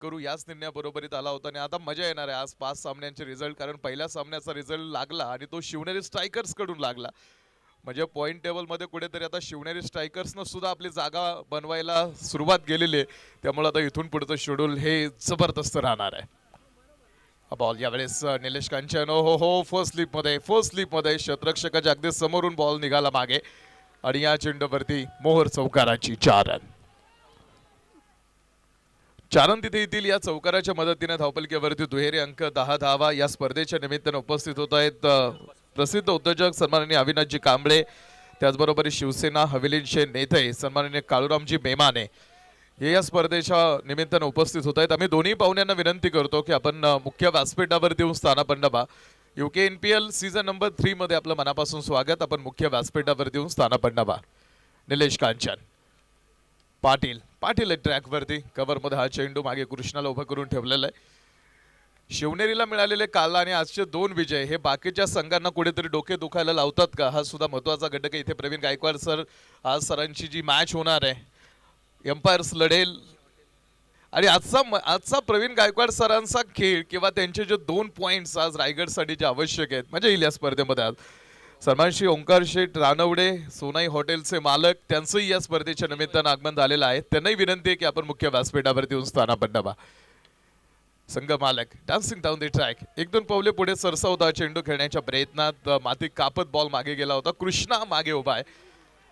करू याच निर्णयाबरोबरीत आला होता आणि आता मजा येणार आहे आज 5 सामन्यांचे रिझल्ट, कारण पहिल्या सामन्याचा रिझल्ट लागला आणि तो शिवनेरी स्ट्रायकर्स कडून लागला. म्हणजे पॉईंट टेबलमध्ये कुठेतरी आता शिवनेरी स्ट्रायकर्सनं सुद्धा आपली जागा बनवायला सुरुवात केलेली आहे. त्यामुळे आता इथून पुढचं शेड्यूल हे जबरदस्त राहणार आहे. बॉल यावेळेस निलेश कांचन, हो फर्स्ट स्लिपमध्ये शतरक्षकाच्या अगदी समोरून बॉल निघाला मागे आणि या चेंडूवरती मोहर चौकाराची 4 रन. 4 रन तिथे येतील. या चौकाराच्या मदतीने धावपलकीवरती दुहेरी अंक 10 धावा या स्पर्धेच्या निमित्तानं उपस्थित होत आहेत प्रसिद्ध उद्योजक सन्माननीय अविनाशजी कांबळे, त्याचबरोबर शिवसेना हवेलींचे नेते सन्माननीय काळूरामजी मेमाने हे या स्पर्धेच्या निमित्तानं उपस्थित होत आहेत. आम्ही दोन्ही पाहुण्यांना विनंती करतो की आपण मुख्य व्यासपीठावरती येऊन स्थानापन्न व्हा. UK NPL सीझन नंबर 3 मध्ये आपलं मनापासून स्वागत. आपण मुख्य व्यासपीठावरती येऊन स्थानापन्न व्हा. निलेश कांचन, पाटील ट्रॅकवरती कव्हरमध्ये हा चेंडू मागे कृष्णाला उभं करून ठेवलेला आहे. शिवनेरीला मिळालेले काल आणि आजचे 2 विजय हे बाकीच्या संघांना कुठेतरी डोके दुखायला लावतात का, हा सुद्धा महत्वाचा घटक आहे. इथे प्रवीण गायकवाड सर, आज सरांची जी मॅच होणार आहे, एम्पायर्स लढेल आणि आजचा प्रवीण गायकवाड सरांचा खेळ किंवा त्यांचे जे 2 पॉइंट्स आज रायगडसाठी जे आवश्यक आहेत, म्हणजे येईल या स्पर्धेमध्ये. आज सन्मान श्री ओंकार शेठ रानवडे, सोनाई हॉटेलचे मालक, त्यांचंही या स्पर्धेच्या निमित्तानं आगमन झालेलं आहे. त्यांनाही विनंती आहे की आपण मुख्य व्यासपीठावरती येऊन स्थानापन्न व्हा. संघ मालक डान्सिंग डाऊन द ट्रॅक, 1-2 पावले पुढे सरसावता चेंडू खेळण्याच्या प्रयत्नात माती कापत बॉल मागे गेला होता. कृष्णा मागे उभा आहे.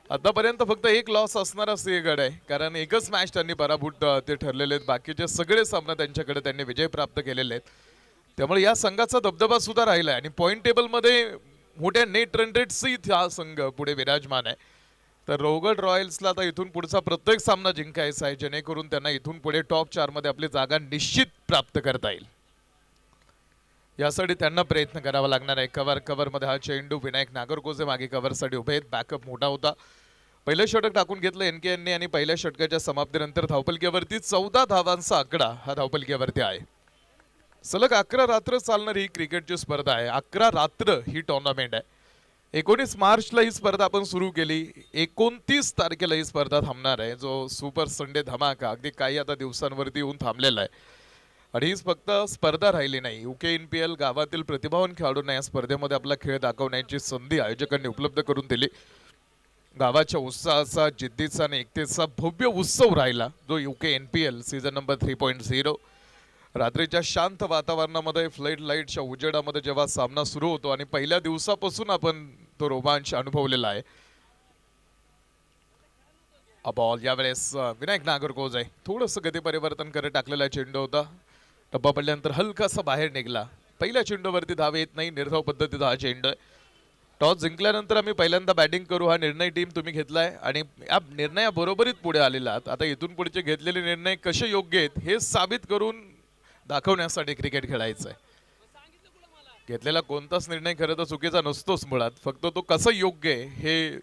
आतापर्यंत फक्त एक लॉस असणारा सिंहगड आहे, कारण एकच मॅच त्यांनी पराभूत ते ठरलेले आहेत. बाकीचे सगळे सामने त्यांच्याकडे त्यांनी विजय प्राप्त केलेले आहेत. त्यामुळे या संघाचा दबदबा सुद्धा राहिला आहे आणि पॉईंट टेबलमध्ये मोठ्या नेट रन रेट्सही हा संघ पुढे विराजमान आहे. तर रोगड रॉयल्सला आता इथून पुढचा प्रत्येक सामना जिंकायचा आहे, जेणेकरून त्यांना इथून पुढे टॉप 4 मध्ये आपली जागा निश्चित प्राप्त करता येईल. यासाठी त्यांना प्रयत्न करावा लागणार आहे. कव्हरमध्ये हा चेंडू विनायक नागरगोजे मागे कव्हरसाठी उभे आहेत. बॅकअप मोठा होता. पहिलं षटक टाकून घेतलं NKNने आणि पहिल्या षटकाच्या समाप्तीनंतर धावपलकीवरती 14 धावांचा आकडा हा धावपलकीवरती आहे. सलग 11 रात्र चालणारी ही क्रिकेटची स्पर्धा आहे. 11 रात्र ही टुर्नामेंट आहे. 19 मार्चला ही स्पर्धा आपण सुरू केली. 29 तारखेला ही स्पर्धा थांबणार आहे. जो सुपर संडे धमाका अगदी काही आता दिवसांवरती येऊन थांबलेला आहे. आणि हीच फक्त स्पर्धा राहिली नाही. UK NPL गावातील प्रतिभावान खेळाडूंना या स्पर्धेमध्ये आपला खेळ दाखवण्याची संधी आयोजकांनी उपलब्ध करून दिली. गावाच्या उत्साहाचा, जिद्दीचा आणि एकतेचा भव्य उत्सव राहिला जो UK NPL सीझन नंबर 3.0. रात्रीच्या शांत वातावरणामध्ये फ्लड लाईटच्या उजेडामध्ये जेव्हा सामना सुरू होतो आणि पहिल्या दिवसापासून आपण तो रोमांच अनुभवलेला आहे. बॉल यावेळेस विनायक नागरगोजे थोडंसं गती परिवर्तन करत टाकलेला चेंडू होता. टप्पा पडल्यानंतर हलकासा बाहेर निघाला. पहिल्या चेंडूवरती धाव येत नाही. निर्धाव पद्धतीचा हा चेंडू. टॉस जिंकल्यानंतर आम्ही पहिल्यांदा बॅटिंग करू हा निर्णय टीम तुम्ही घेतलाय आणि या निर्णयाबरोबरीत पुढे आलेला आहात. आता इथून पुढचे घेतलेले निर्णय कसे योग्य आहेत हे साबित करून दाखवण्यासाठी क्रिकेट खेळायचं आहे. घेतलेला कोणताच निर्णय खरं तर चुकीचा नसतोच मुळात, फक्त तो कसं योग्य आहे हे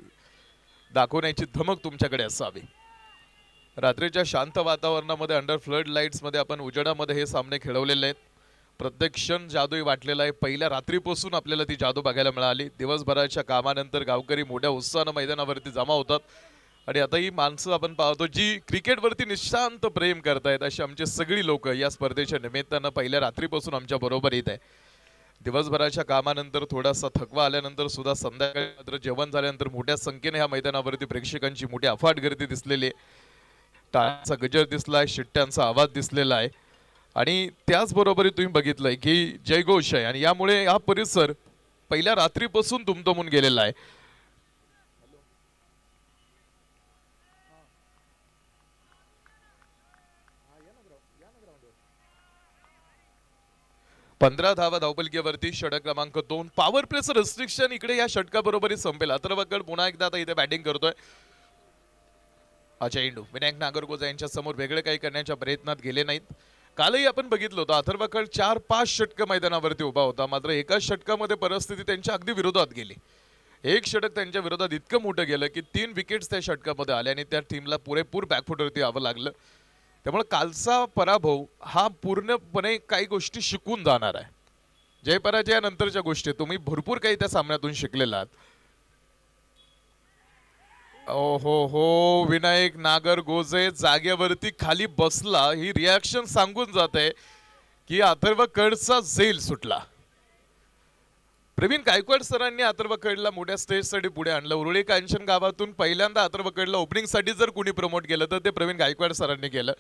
दाखवण्याची धमक तुमच्याकडे असावी. रात्रीच्या शांत वातावरणामध्ये अंडर फ्लड लाईट्स मध्ये आपण उजेडामध्ये हे सामने खेळवलेले आहेत. प्रत्येक क्षण जादूही वाटलेला आहे. पहिल्या रात्रीपासून आपल्याला ती जादू बघायला मिळाली. दिवसभराच्या कामानंतर गावकरी मोठ्या उत्साहानं मैदानावरती जमा होतात आणि आता ही माणसं आपण पाहतो जी क्रिकेटवरती निशांत प्रेम करतायत, अशी आमची सगळी लोक या स्पर्धेच्या निमित्तानं पहिल्या रात्रीपासून आमच्या बरोबर येत आहे. दिवसभराच्या कामानंतर थोडासा थकवा आल्यानंतर सुद्धा संध्याकाळी मात्र जेवण झाल्यानंतर मोठ्या संख्येने ह्या मैदानावरती प्रेक्षकांची मोठी अफाट गर्दी दिसलेली आहे. टाळ्यांचा गजर दिसलाय, शिट्ट्यांचा आवाज दिसलेला आहे आणि त्याचबरोबर तुम्ही बघितलंय की जयघोष आहे आणि यामुळे हा परिसर पहिल्या रात्रीपासून दुमदुमून गेलेला आहे. पंधरा धावा धावपलकीवरती. षटक क्रमांक 2. पॉवर प्लेचं रेस्ट्रिक्शन इकडे या षटकाबरोबरच संपेल. अथर्वगड पुन्हा एकदा आता इथे बॅटिंग करतोय. चेंडू विनायक नागरगोजे यांच्या समोर वेगळे काही करण्याच्या प्रयत्नात गेले नाहीत. कालही आपण बघितलं होतं अथर्वगड 4-5 षटक मैदानावरती उभा होता, मात्र एकाच षटकामध्ये परिस्थिती त्यांच्या अगदी विरोधात गेली. एक षटक त्यांच्या विरोधात इतकं मोठं गेलं की 3 विकेट्स त्या षटकामध्ये आल्या आणि त्या टीमला पुरेपूर बॅकफुटवरती यावं लागलं. त्यामुळे कालचा पराभव हा पूर्णपणे काही गोष्टी शिकून जाणार आहे. जय पराजयानंतरच्या गोष्टी तुम्ही भरपूर काही त्या सामन्यातून शिकलेला आहात. ओ हो विनायक नागर गोजे जागेवरती खाली बसला, ही रिॲक्शन सांगून जाते की अथर्व कडचा झेल सुटला. प्रवीण गायकवाड सरांनी अथर्व कडला मोठ्या स्टेजसाठी पुढे आणलं. उरुळी कांचन गावातून पहिल्यांदा अथर्व कडला ओपनिंगसाठी जर कोणी प्रमोट केलं तर ते प्रवीण गायकवाड सरांनी केलं.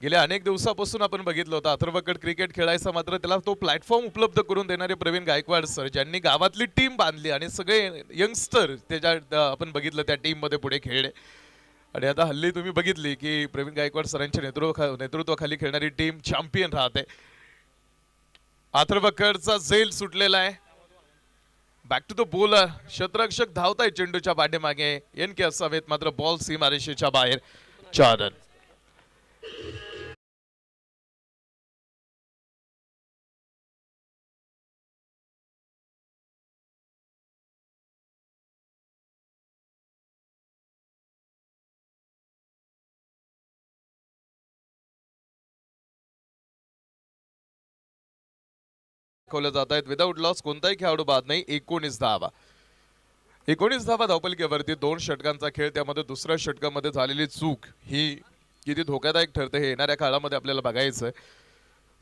गेल्या अनेक दिवसापासून आपण बघितलं होतं अथर्व कड क्रिकेट खेळायचा, मात्र त्याला तो प्लॅटफॉर्म उपलब्ध करून देणारे प्रवीण गायकवाड सर, ज्यांनी गावातली टीम बांधली आणि सगळे यंगस्टर त्याच्या आपण बघितलं त्या टीम मध्ये पुढे खेळले. आणि आता हल्ली तुम्ही बघितली की प्रवीण गायकवाड सरांच्या नेतृत्वाखाली खेळणारी टीम चॅम्पियन राहते. अथर्व कडचा झेल सुटलेला आहे. बॅक टू द बॉलर, क्षेत्ररक्षक धावताय चेंडूच्या पाठीमागे, एन के असावेत, मात्र बॉल सीमारेषेच्या बाहेर. 4 रन. दाखवले जात आहेत. विदाऊट लॉस कोणताही खेळाडू बाद नाही. 19 धावा. 19 धावा धावपलकेवरती 2 षटकांचा खेळ, त्यामध्ये दुसऱ्या षटकामध्ये झालेली चूक ही किती धोकादायक ठरते हे येणाऱ्या काळामध्ये आपल्याला बघायचं आहे.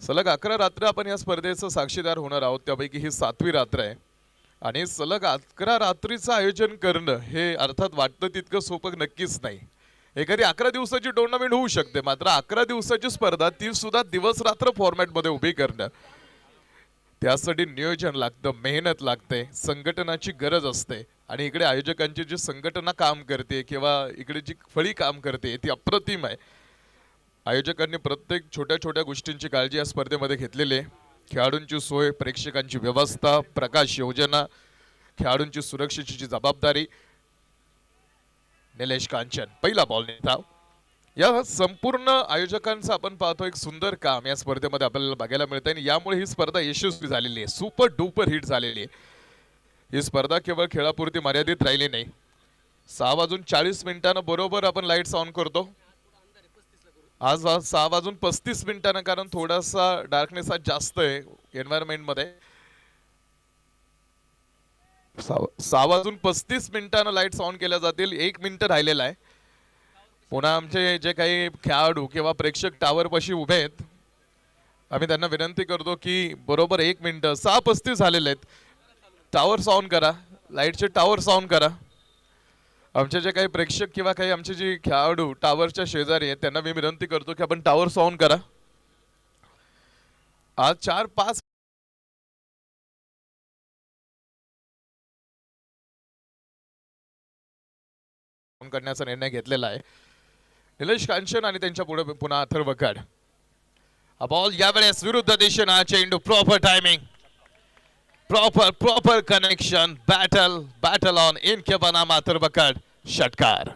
सलग 11 रात्र आपण या स्पर्धेचं साक्षीदार होणार आहोत, त्यापैकी ही 7वी रात्र आहे. आणि सलग 11 रात्रीचं आयोजन करणं हे अर्थात वाटतं तितकं सोपं नक्कीच नाही. एखादी 11 दिवसाची टुर्नामेंट होऊ शकते, मात्र 11 दिवसाची स्पर्धा ती सुद्धा दिवस रात्र फॉर्मॅटमध्ये उभी करणं, त्यासाठी नियोजन लागतं, मेहनत लागते, संघटनाची गरज असते. आणि इकडे आयोजकांची जी संघटना काम करते किंवा इकडे जी फळी काम करते ती अप्रतिम आहे. आयोजकांनी प्रत्येक छोट्या छोट्या गोष्टींची काळजी या स्पर्धेमध्ये घेतलेली आहे. खेळाडूंची सोय, प्रेक्षकांची व्यवस्था, प्रकाश योजना, खेळाडूंची सुरक्षेची जबाबदारी. निलेश कांचन पहिला बॉल धाव. या संपूर्ण आयोजकांचं आपण पाहतो एक सुंदर काम या स्पर्धेमध्ये आपल्याला बघायला मिळतं आणि यामुळे ही स्पर्धा यशस्वी झालेली आहे, सुपर डुपर हिट झालेली आहे. ही स्पर्धा केवळ खेळापुरती मर्यादित राहिली नाही. 6:40 बरोबर आपण लाईट्स ऑन करतो. आज 6:35 कारण थोडासा डार्कनेस आज जास्त आहे एन्व्हायरमेंट मध्ये. 6:35 लाईट्स ऑन केल्या जातील. 1 मिनिट राहिलेला आहे. पुन्हा आमचे जे काही खेळाडू किंवा प्रेक्षक टावर पाशी उभे आहेत, आम्ही त्यांना विनंती करतो की बरोबर 1 मिनिट, 6:35 झालेले आहेत, टावर्स ऑन करा, लाईटचे टावर्स ऑन करा. आमचे जे काही प्रेक्षक किंवा काही आमचे जे खेळाडू टावरच्या शेजारी आहेत त्यांना मी विनंती करतो की आपण टावर्स ऑन करा. आज 4-5 करण्याचा निर्णय घेतलेला आहे. निलेश कांचन आणि त्यांच्या पुढे पुन्हा अथर्व कड. हा बॉल यावेळेस विरुद्ध दिशेने, चेंडू proper timing, proper connection, battle on इन के बनाम अथर्व कड. षटकार.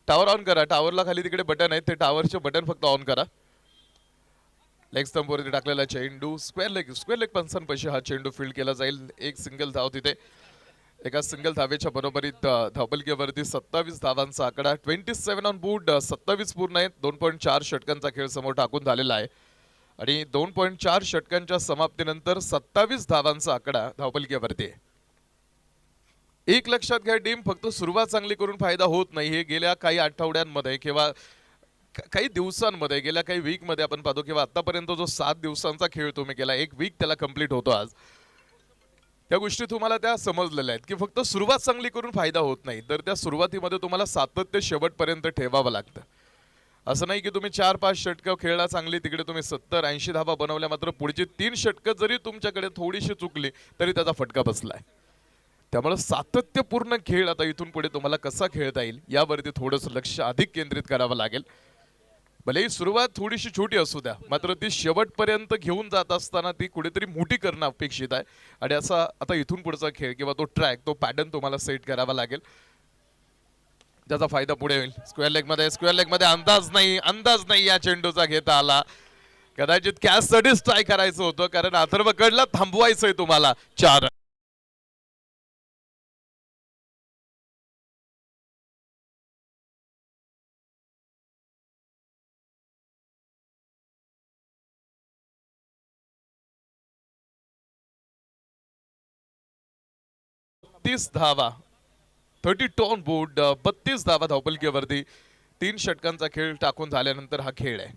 टावर ऑन करा. टावरला खाली तिकडे बटन आहे, ते टावरचे बटन फक्त ऑन करा. लेग स्टंप वरती टाकलेला चेंडू स्क्वेअर लेग पंचांपाशी हा चेंडू फील्ड केला जाईल. एक सिंगल धाव तिथे. एका सिंगल धावेच्या बरोबरीत धावपलकेवरती 27 धावांचा आकडा. 27 ऑन बोर्ड, 27 पूर्ण आहेत. 2.4 षटकांचा खेळ समोर टाकून झालेला आहे आणि 2.4 षटकांच्या समाप्तीनंतर 27 धावांचा आकडा धावपलकेवरती आहे. एक लक्षात घ्या टीम, फक्त सुरुवात चांगली करून फायदा होत नाही. हे गेल्या काही आठवड्यांमध्ये किंवा काही दिवसांमध्ये, गेल्या काही वीक मध्ये आपण पाहतो किंवा आतापर्यंत जो 7 दिवसांचा खेळ तुम्ही केला, 1 वीक त्याला कंप्लीट होतो आज, त्या गोष्टी तुम्हाला त्या समजलेल्या आहेत की फक्त सुरुवात चांगली करून फायदा होत नाही, तर त्या सुरुवातीमध्ये तुम्हाला सातत्य शेवटपर्यंत ठेवावं लागतं. असं नाही की तुम्ही 4-5 षटकं खेळला चांगली, तिकडे तुम्ही 70-80 धावा बनवल्या, मात्र पुढची 3 षटकं जरी तुमच्याकडे थोडीशी चुकली तरी त्याचा फटका बसलाय. त्यामुळे सातत्यपूर्ण खेळ आता इथून पुढे तुम्हाला कसा खेळता येईल यावरती थोडंसं लक्ष अधिक केंद्रित करावं लागेल. भले ही सुरुवात थोडीशी छोटी असू द्या, मात्र ती शेवटपर्यंत घेऊन जात असताना ती कुठेतरी मोठी करणं अपेक्षित आहे. आणि असा आता इथून पुढचा खेळ किंवा तो ट्रॅक, तो पॅटर्न तुम्हाला सेट करावा लागेल, त्याचा फायदा पुढे होईल. स्क्वेअर लेग मध्ये अंदाज नाही या चेंडूचा घेता आला. कदाचित कॅचसाठीच ट्राय करायचं होतं, कारण अथर्व कडला थांबवायचंय तुम्हाला. 4 32 धावा, 32 ऑन बोर्ड, 32 धावा धावपलकीवरती. 3 षटकांचा खेळ टाकून झाल्यानंतर हा खेळ आहे.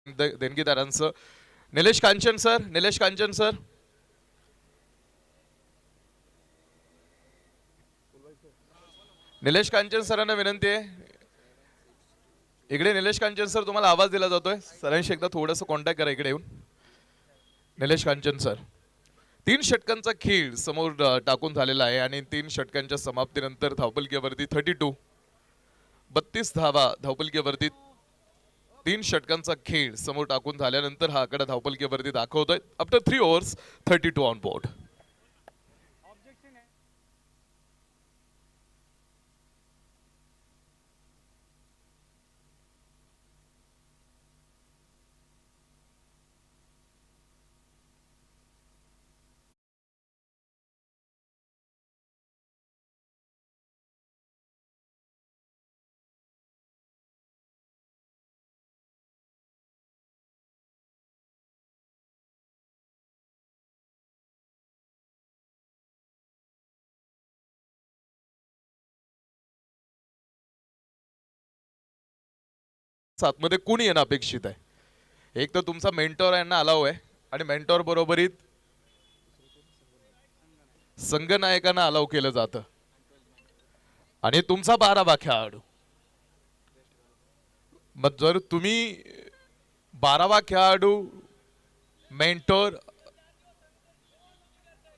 देणगीदारांचं निलेश कांचन सर, निलेश कांचन सर. निलेश कांचन सरांना विनंती आहे. इकडे निलेश कांचन सर, तुम्हाला आवाज दिला जातोय. सरांशी एकदा थोडंसं कॉन्टॅक्ट करा इकडे येऊन. निलेश कांचन सर. 3 षटकांचा खेळ समोर टाकून झालेला आहे आणि 3 षटकांच्या समाप्तीनंतर धावपलकीवरती 32 धावा धावपलकीवरती. 3 षटकांचा खेळ समोर टाकून झाल्यानंतर हा आकडा धावपलकीवरती दाखवतोय. After 3 overs 32 on board. आतमध्ये कोणी येणं अपेक्षित आहे? एक तर तुमचा मेंटॉर यांना अलाव आहे आणि मेंटॉर बरोबरीत संघनायकांना अलाव केलं जातं आणि तुमचा 12वा खेळाडू. मग जर तुम्ही 12वा खेळाडू, मेंटॉर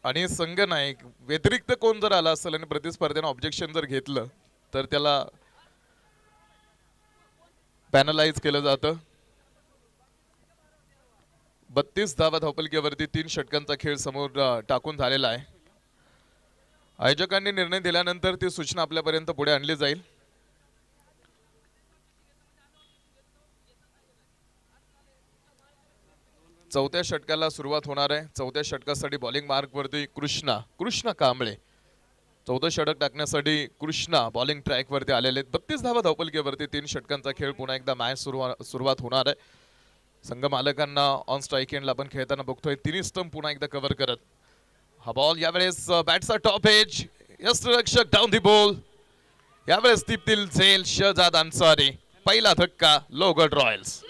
आणि संघनायक व्यतिरिक्त कोण जर आला असेल आणि प्रतिस्पर्ध्याने ऑब्जेक्शन जर घेतलं तर त्याला पॅनलाइज केलं जातं. 32 धावा धावपलकीवरती 3 षटकांचा खेळ समोर टाकून झालेला आहे. आयोजकांनी निर्णय दिल्यानंतर ती सूचना आपल्यापर्यंत पुढे आणली जाईल. चौथ्या षटकाला सुरुवात होणार आहे. चौथ्या षटकासाठी बॉलिंग मार्कवरती कृष्णा कांबळे. 14 षटक टाकण्यासाठी कृष्णा बॉलिंग ट्रॅक वरती आलेले. 32 धावा धावपलकीवरती 3 षटकांचा खेळ. पुन्हा एकदा मॅच सुरुवात होणार आहे. संघ मालकांना ऑन स्ट्राईक एंडला आपण खेळताना बघतोय. 3 स्टंप पुन्हा एकदा कव्हर करत हा बॉल. यावेळेस बॅटचा टॉप एज, यष्टिरक्षक डाऊन दी बॉल. यावेळेस टिपतील झेल शहजाद अन्सारी. पहिला धक्का लोहगड रॉयल्स.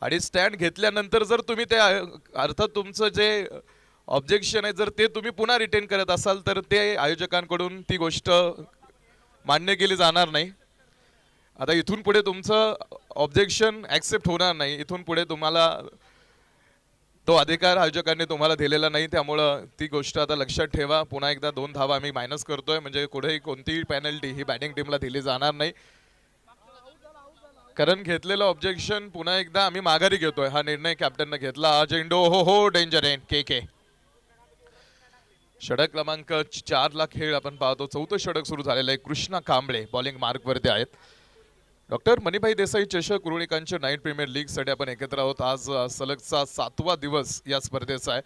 आणि स्टँड घेतल्यानंतर जर तुम्ही ते अर्थात तुमचं जे ऑब्जेक्शन आहे जर ते तुम्ही पुन्हा रिटेन करत असाल तर ते आयोजकांकडून ती गोष्ट मान्य केली जाणार नाही. आता इथून पुढे तुमचं ऑब्जेक्शन ऍक्सेप्ट होणार नाही. इथून पुढे तुम्हाला तो अधिकार आयोजकांनी तुम्हाला दिलेला नाही. त्यामुळं ती गोष्ट आता लक्षात ठेवा. पुन्हा एकदा 2 धावा आम्ही मायनस करतोय म्हणजे पुढे कोणतीही पेनल्टी ही बॅटिंग टीमला दिली जाणार नाही. कारण घेतलेलं ऑब्जेक्शन पुन्हा एकदा आम्ही माघारी घेतोय. हा निर्णय कॅप्टनने घेतला. हा चेंडू हो डेंजर एंड के षटक क्रमांक 4 ला खेळ आपण पाहतो. चौथं षटक सुरू झालेलं आहे. कृष्णा कांबळे बॉलिंग मार्क वरती आहेत. डॉक्टर मणिभाई देसाई चषक कुरुळीकांच्या नाईट प्रीमियर लीग साठी आपण एकत्र आहोत. आज सलगचा 7वा दिवस या स्पर्धेचा आहे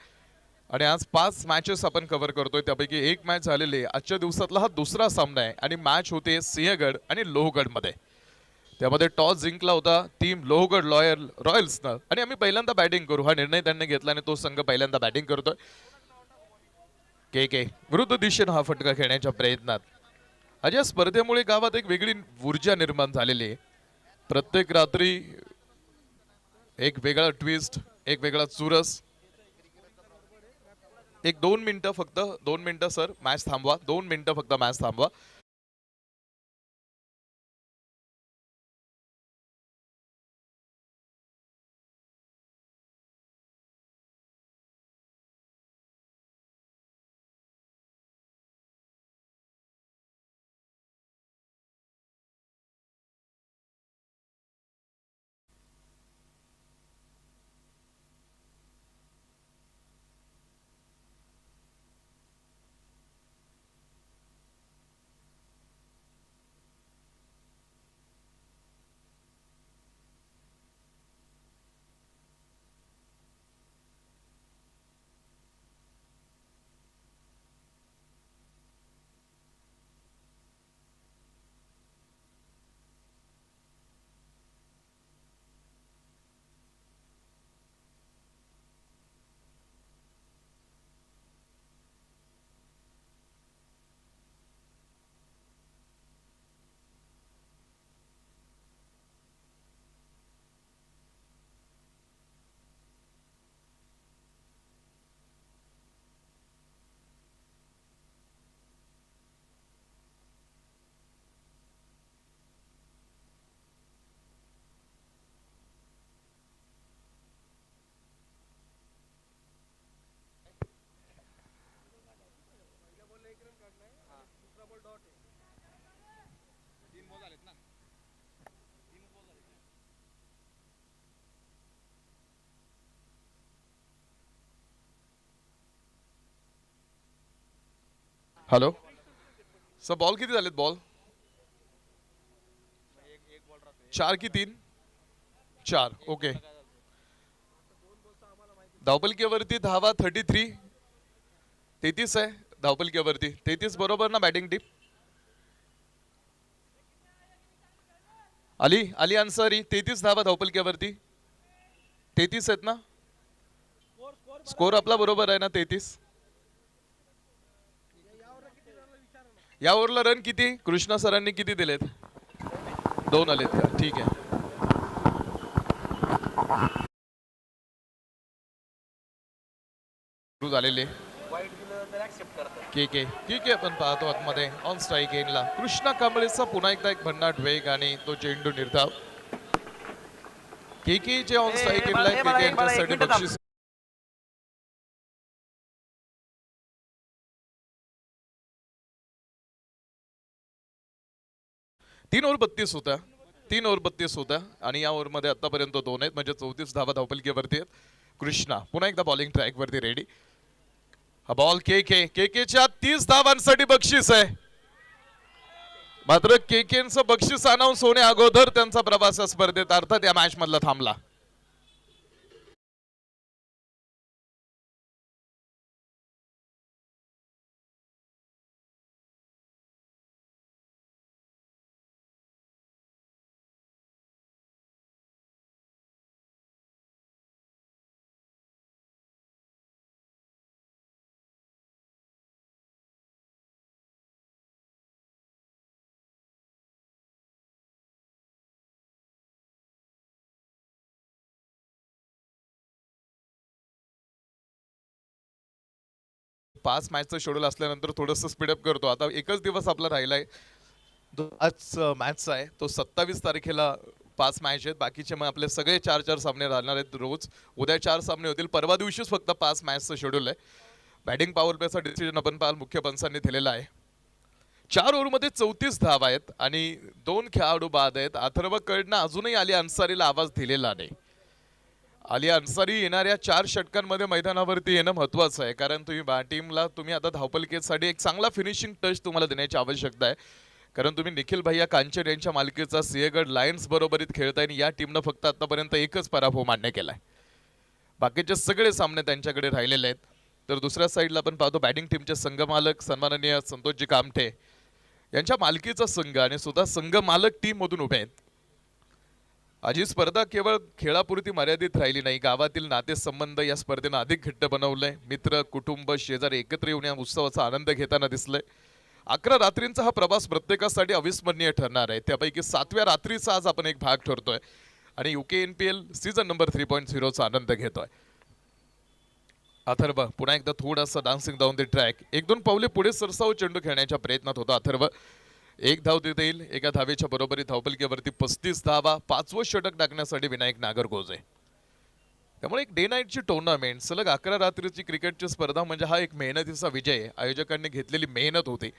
आणि आज 5 मॅचेस आपण कव्हर करतोय. त्यापैकी एक मॅच झालेली आहे. आजच्या दिवसातला हा दुसरा सामना आहे आणि मॅच होते सिंहगड आणि लोहगड मध्ये. त्यामध्ये टॉस जिंकला होता टीम लोहगड रॉयल्सनं आणि आम्ही पहिल्यांदा बॅटिंग करू हा निर्णय त्यांनी घेतला आणि तो संघ पहिल्यांदा बॅटिंग करतोय. के विरुद्ध दिशेनं हा फटका खेळण्याच्या प्रयत्नात. आज या स्पर्धेमुळे गावात एक वेगळी ऊर्जा निर्माण झालेली आहे. प्रत्येक रात्री एक वेगळा ट्विस्ट, एक वेगळा चुरस. एक 2 मिनिटं फक्त 2 मिनिटं सर मॅच थांबवा. 2 मिनिटं फक्त मॅच थांबवा. हॅलो सर, बॉल किती झालेत? बॉल 4 की 3? 4. ओके. धावपलकीवरती धावा 33 आहे. धावपलकीवरती 33 बरोबर ना बॅटिंग टीम? अली अन्सारी 33 धावा धावपलकीवरती. 33 आहेत ना? स्कोर आपला बरोबर आहे ना 33? या ओव्हरला रन किती? कृष्णा सरांनी किती दिलेत? 2 आलेत का? ठीक आहे. सुरू झालेले के आपण पाहतो आतमध्ये ऑन स्ट्राईक एंडला कृष्णा कांबळेचा पुन्हा एकदा एक भन्नाट वेग आणि तो चेंडू निर्धाव. के जे ऑन स्ट्राईक एंडला के यांच्यासाठी बक्षीस 3 ओव्हर 32 होता. 3 ओव्हर 32 होता आणि या ओव्हर मध्ये आतापर्यंत 2 आहेत म्हणजे 34 धावा धावपलकीवरती आहेत. कृष्णा पुन्हा एकदा बॉलिंग ट्रॅक वरती रेडी. हा बॉल केच्या 30 धावांसाठी बक्षीस आहे. मात्र केकेचं बक्षीस अनाउन्स होणे अगोदर त्यांचा प्रवास या स्पर्धेत अर्थात या मॅच मधला थांबला. पाच मॅचचं शेड्यूल असल्यानंतर थोडंसं स्पीडअप करतो. आता एकच दिवस आपला राहिलाय. आज मॅचचा आहे तो 27 तारखेला 5 मॅच आहेत. बाकीचे मग आपले सगळे 4-4 सामने राहणार आहेत रोज. उद्या 4 सामने होतील. परवा दिवशीच फक्त 5 मॅचचं शेड्यूल आहे. बॅटिंग पॉवर प्लेचा डिसिजन आपण पाहाल मुख्य पंचांनी दिलेला आहे. 4 ओव्हरमध्ये 34 धावा आहेत आणि 2 खेळाडू बाद आहेत. अथर्वकडनं अजूनही अली अन्सारीला आवाज दिलेला नाही. अली अन्सारी येणाऱ्या 4 षटकांमध्ये मैदानावरती येणं महत्वाचं आहे, कारण तुम्ही टीमला तुम्ही आता धावपलकीसाठी एक चांगला फिनिशिंग टच तुम्हाला देण्याची आवश्यकता आहे. कारण तुम्ही निखिल भैया कांचन यांच्या मालकीचा सिंहगड लायन्स बरोबरीत खेळताय आणि या टीमनं फक्त आतापर्यंत एकच पराभव मान्य केलाय. बाकीचे सगळे सामने त्यांच्याकडे राहिलेले आहेत. तर दुसऱ्या साईडला आपण पाहतो बॅटिंग टीमचे संघमालक सन्माननीय संतोषजी कामठे यांच्या मालकीचा संघ आणि सुद्धा संघ मालक टीम मधून उभे आहेत. आज ही स्पर्धा केवळ खेळापुरती मर्यादित राहिली नाही, गावातील नातेसंबंध या स्पर्धेनं अधिक घट्ट बनवलंय. मित्र कुटुंब शेजारी एकत्र येऊन या उत्सवाचा आनंद घेताना दिसलंय. 11 रात्रींचा हा प्रवास प्रत्येकासाठी अविस्मरणीय ठरणार आहे. त्यापैकी 7व्या रात्रीचा आज आपण एक भाग ठरतोय आणि UKNPL सीझन नंबर 3.0 चा आनंद घेतोय. अथर्व पुन्हा एकदा थोडासा डान्सिंग डाऊन द ट्रॅक, 1-2 पावले पुढे सरसाव चेंडू खेळण्याच्या प्रयत्नात होता अथर्व. एक धाव देता येईल. एका धावेच्या बरोबरी धावपलकीवरती 35 धावा. 5वं षटक टाकण्यासाठी विनायक नागरगोजे. त्यामुळे एक डे नाईटची टुर्नामेंट, सलग 11 रात्रीची क्रिकेटची स्पर्धा म्हणजे हा एक मेहनतीचा विजय, आयोजकांनी घेतलेली मेहनत होती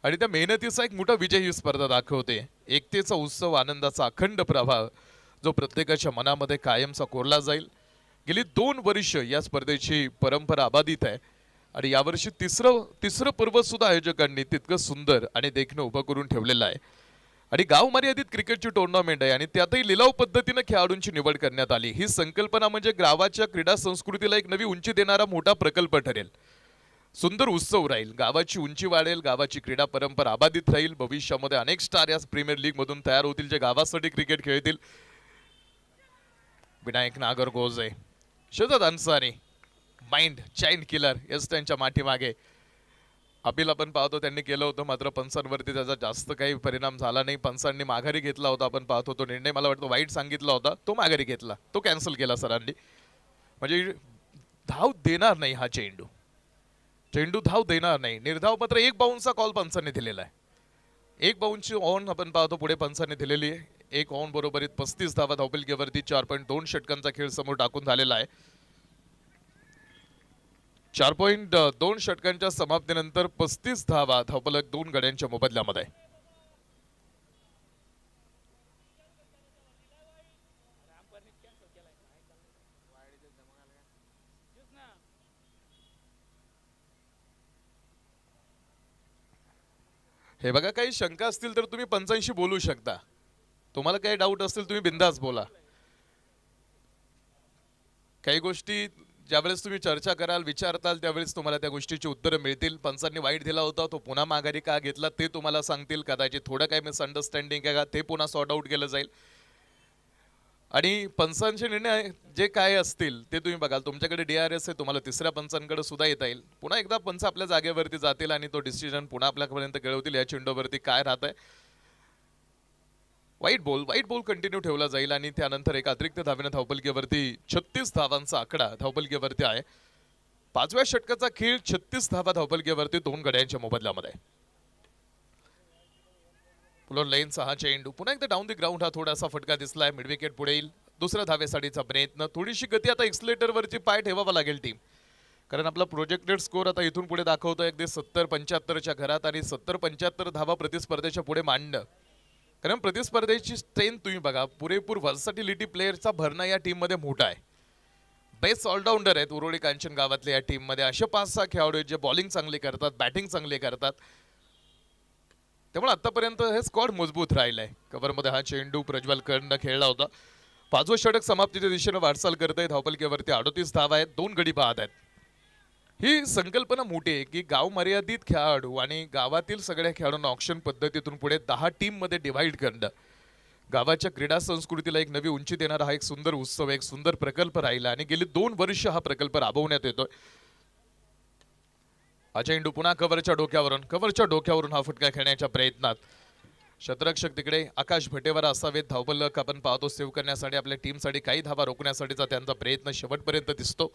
आणि त्या मेहनतीचा एक मोठा विजय ही स्पर्धा दाखवते. एकतेचा उत्सव, आनंदाचा अखंड प्रभाव जो प्रत्येकाच्या मनामध्ये कायमचा कोरला जाईल. गेली 2 वर्ष या स्पर्धेची परंपरा अबाधित आहे आणि यावर्षी तिसरं पर्व सुद्धा आयोजकांनी तितकं सुंदर आणि देखणं उभं करून ठेवलेलं आहे. आणि गाव मर्यादित क्रिकेटची टुर्नामेंट आहे आणि त्यातही लिलाव पद्धतीने खेळाडूंची निवड करण्यात आली. ही संकल्पना म्हणजे गावाच्या क्रीडा संस्कृतीला एक नवी उंची देणारा मोठा प्रकल्प ठरेल. सुंदर उत्सव राहील, गावाची उंची वाढेल, गावाची क्रीडा परंपरा अबाधित राहील. भविष्यामध्ये अनेक स्टार या प्रीमियर लीग मधून तयार होतील जे गावासाठी क्रिकेट खेळतील. Vinayak Nagargoje, Shahzad Ansari, mind child killer yes त्यांच्या मागे. अपील आपण पाहतो त्यांनी केलं होतं, मात्र पंचांवरती त्याचा जास्त काही परिणाम झाला नाही. पंचांनी माघारी घेतला होता. आपण पाहतो तो निर्णय, मला वाटतं वाईट सांगितला होता, तो माघारी घेतला, तो कॅन्सल केला सरांनी. म्हणजे धाव देणार नाही हा चेंडू धाव देणार नाही. निर्धाव मात्र 1 बाउन्सचा कॉल पंचांनी दिलेला आहे. 1 बाउन्सची ऑन आपण पाहतो पुढे पंचांनी दिलेली आहे. 1 ऑन बरोबरीत 35 धावा धावपलकीवरती 4.2 षटकांचा खेळ समोर टाकून झालेला आहे. 4.2 षटकांच्या समाप्तीनंतर 35 धावा धावपलक 2 गड्यांच्या मोबदल्यामध्ये. हे बघा, काही शंका असतील तर तुम्ही पंचांशी बोलू शकता. तुम्हाला काही डाऊट असतील तुम्ही बिंदास बोला. काही गोष्टी ज्यावेळेस तुम्ही चर्चा कराल, विचारताल, त्यावेळेस तुम्हाला त्या गोष्टीची उत्तरं मिळतील. पंचांनी वाईट दिला होता, तो पुन्हा माघारी का घेतला ते तुम्हाला सांगतील. कदाचित थोडं काही मिसअंडरस्टँडिंग आहे का ते पुन्हा सॉर्ट आउट केलं जाईल. आणि पंचांचे निर्णय जे काय असतील ते तुम्ही बघाल. तुमच्याकडे DRS आहे, तुम्हाला तिसऱ्या पंचांकडे सुद्धा येता येईल. पुन्हा एकदा पंच आपल्या जागेवरती जातील आणि तो डिसिजन पुन्हा आपल्यापर्यंत कळवतील या चेंडूवरती काय राहत आहे. वाईट बॉल कंटिन्यू ठेवला जाईल आणि त्यानंतर एक अतिरिक्त धावेने धावपलकीवरती 36 धावांचा आकडा धावपलकीवरती आहे. 5व्या षटकाचा खेळ, 36 धावा धावपलकीवरती 2 गड्यांच्या मोबदल्यामध्ये. पुलोन लेनचा हा चेंडू पुन्हा एकदा डाऊन द ग्राउंड, हा थोडासा फटका दिसलाय. मिड विकेट पुढे येईल. दुसऱ्या धावेसाठीचा प्रयत्न, थोडीशी गती आता एक्सलेटरवरची पाय ठेवावा लागेल टीम, कारण आपला प्रोजेक्टेड स्कोर आता इथून पुढे दाखवतोय अगदी 70-75च्या घरात आणि 70-75 धावा प्रतिस्पर्धेच्या पुढे मांडणं. कारण प्रतिस्पर्धेची स्ट्रेंथ तुम्ही बघा, पुरेपूर व्हर्सॅटिलिटी प्लेयरचा भरणा या टीम मध्ये मोठा आहे. बेस्ट ऑलराऊंडर आहेत उरोळी कांचन गावातल्या या टीम मध्ये. असे 5-6 खेळाडू आहेत जे बॉलिंग चांगली करतात, बॅटिंग चांगली करतात. त्यामुळे आतापर्यंत हे स्क्वॉड मजबूत राहिलंय. कव्हरमध्ये हा चेंडू प्रज्वल कर्ण खेळला होता. 5वं षटक समाप्तीच्या दिशेने वाटचाल करत आहे. धावपलकीवरती 38 धावा आहेत, 2 गडी बाद आहेत. ही संकल्पना मोठी आहे की गाव मर्यादित खेळाडू आणि गावातील सगळ्या खेळाडूंना ऑक्शन पद्धतीतून पुढे 10 टीम मध्ये डिवाइड करणं गावाच्या क्रीडा संस्कृतीला एक नवी उंची देणारा हा एक सुंदर उत्सव, एक सुंदर प्रकल्प राहिला आणि गेली 2 वर्ष हा प्रकल्प राबवण्यात येतोय. हा चेंडू पुन्हा कव्हरच्या डोक्यावरून हा फटका खेळण्याच्या प्रयत्नात. शतरक्षक तिकडे आकाश भटेवर असावेत. धावपलक आपण पाहतो सेव्ह करण्यासाठी, आपल्या टीमसाठी काही धावा रोखण्यासाठीचा त्यांचा प्रयत्न शेवटपर्यंत दिसतो.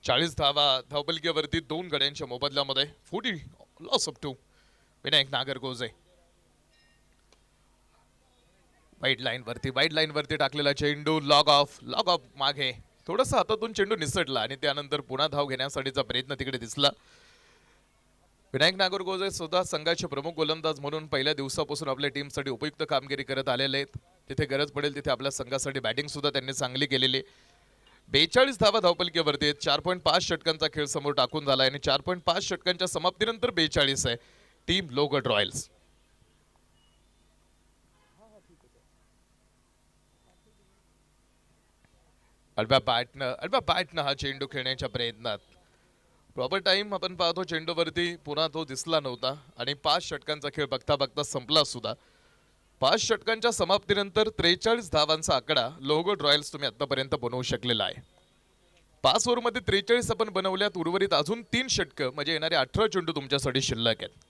40 धावा धावपलकीवरती 2 गड्यांच्या मोबदल्यामध्ये 40 लॉस ऑफ 2 विनायक नागरगोजे. वाईट लाईन वरती टाकलेला चेंडू लॉग ऑफ मागे थोडंसं हातातून चेंडू निसटला आणि त्यानंतर पुन्हा धाव घेण्यासाठीचा प्रयत्न तिकडे दिसला. विनायक नागरगोजे सुद्धा संघाचे प्रमुख गोलंदाज म्हणून पहिल्या दिवसापासून आपल्या टीमसाठी उपयुक्त कामगिरी करत आलेले आहेत. तिथे गरज पडेल तिथे आपल्या संघासाठी बॅटिंग सुद्धा त्यांनी चांगली केलेली. 42 धावा धावपलकीवरती आहेत. 4.5 षटकांचा खेळ समोर टाकून झाला आणि 4.5 षटकांच्या समाप्तीनंतर 42 आहे टीम लोहगड रॉयल्स. अडव्या बॅटनं हा चेंडू खेळण्याच्या प्रयत्नात प्रॉपर टाइम आपण पाहतो चेंडूवरती पुन्हा तो दिसला नव्हता आणि 5 षटकांचा खेळ बघता बघता संपला सुद्धा. 5 षटकांच्या समाप्तीनंतर 43 धावांचा आकडा लोहगड रॉयल्स तुम्ही आतापर्यंत बनवू शकलेला आहे. 5 ओव्हरमध्ये 43 आपण बनवल्यात. उर्वरित अजून 3 षटकं म्हणजे येणारे 18 चेंडू तुमच्यासाठी शिल्लक आहेत.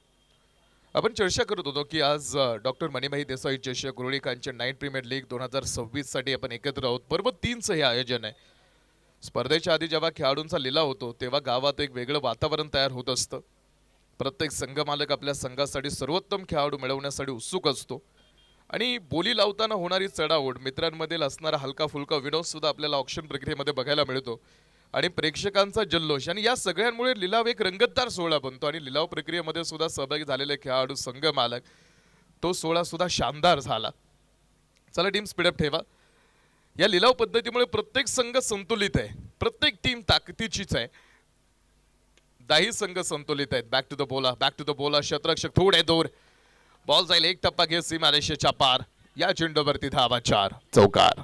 आपण चर्चा करत होतो की आज डॉक्टर मणिभाई देसाई चषक रुळीकांचे नाईट प्रीमियर लीग 2026 साठी आपण एकत्र आहोत. पर्व 3चं हे आयोजन आहे. स्पर्धेच्या आधी जेव्हा खेळाडूंचा लिलाव होतो तेव्हा गावात एक वेगळं वातावरण तयार होत असतं. प्रत्येक संघमालक आपल्या संघासाठी सर्वोत्तम खेळाडू मिळवण्यासाठी उत्सुक असतो आणि बोली लावताना होणारी चढाओढ, मित्रांमध्ये असणारा हलका फुलका विनोद सुद्धा आपल्याला ऑक्शन प्रक्रियेमध्ये बघायला मिळतो आणि प्रेक्षकांचा जल्लोष आणि या सगळ्यांमुळे लिलाव एक रंगतदार सोहळा बनतो आणि लिलाव प्रक्रियेमध्ये सुद्धा सहभागी झालेले खेळाडू, संघ मालक, तो सोहळा सुद्धा शानदार झाला. चला टीम स्पीडअप ठेवा. या लिलाव पद्धतीमुळे प्रत्येक संघ संतुलित आहे, प्रत्येक टीम ताकदीचीच आहे. 10 संघ संतुलित आहेत. बॅक टू द बोला शतरक्षक थोडे दूर, बॉल जाईल एक टप्पा घेत सीमारेषेच्या पार. या चेंडूवरती धावा 4 चौकार.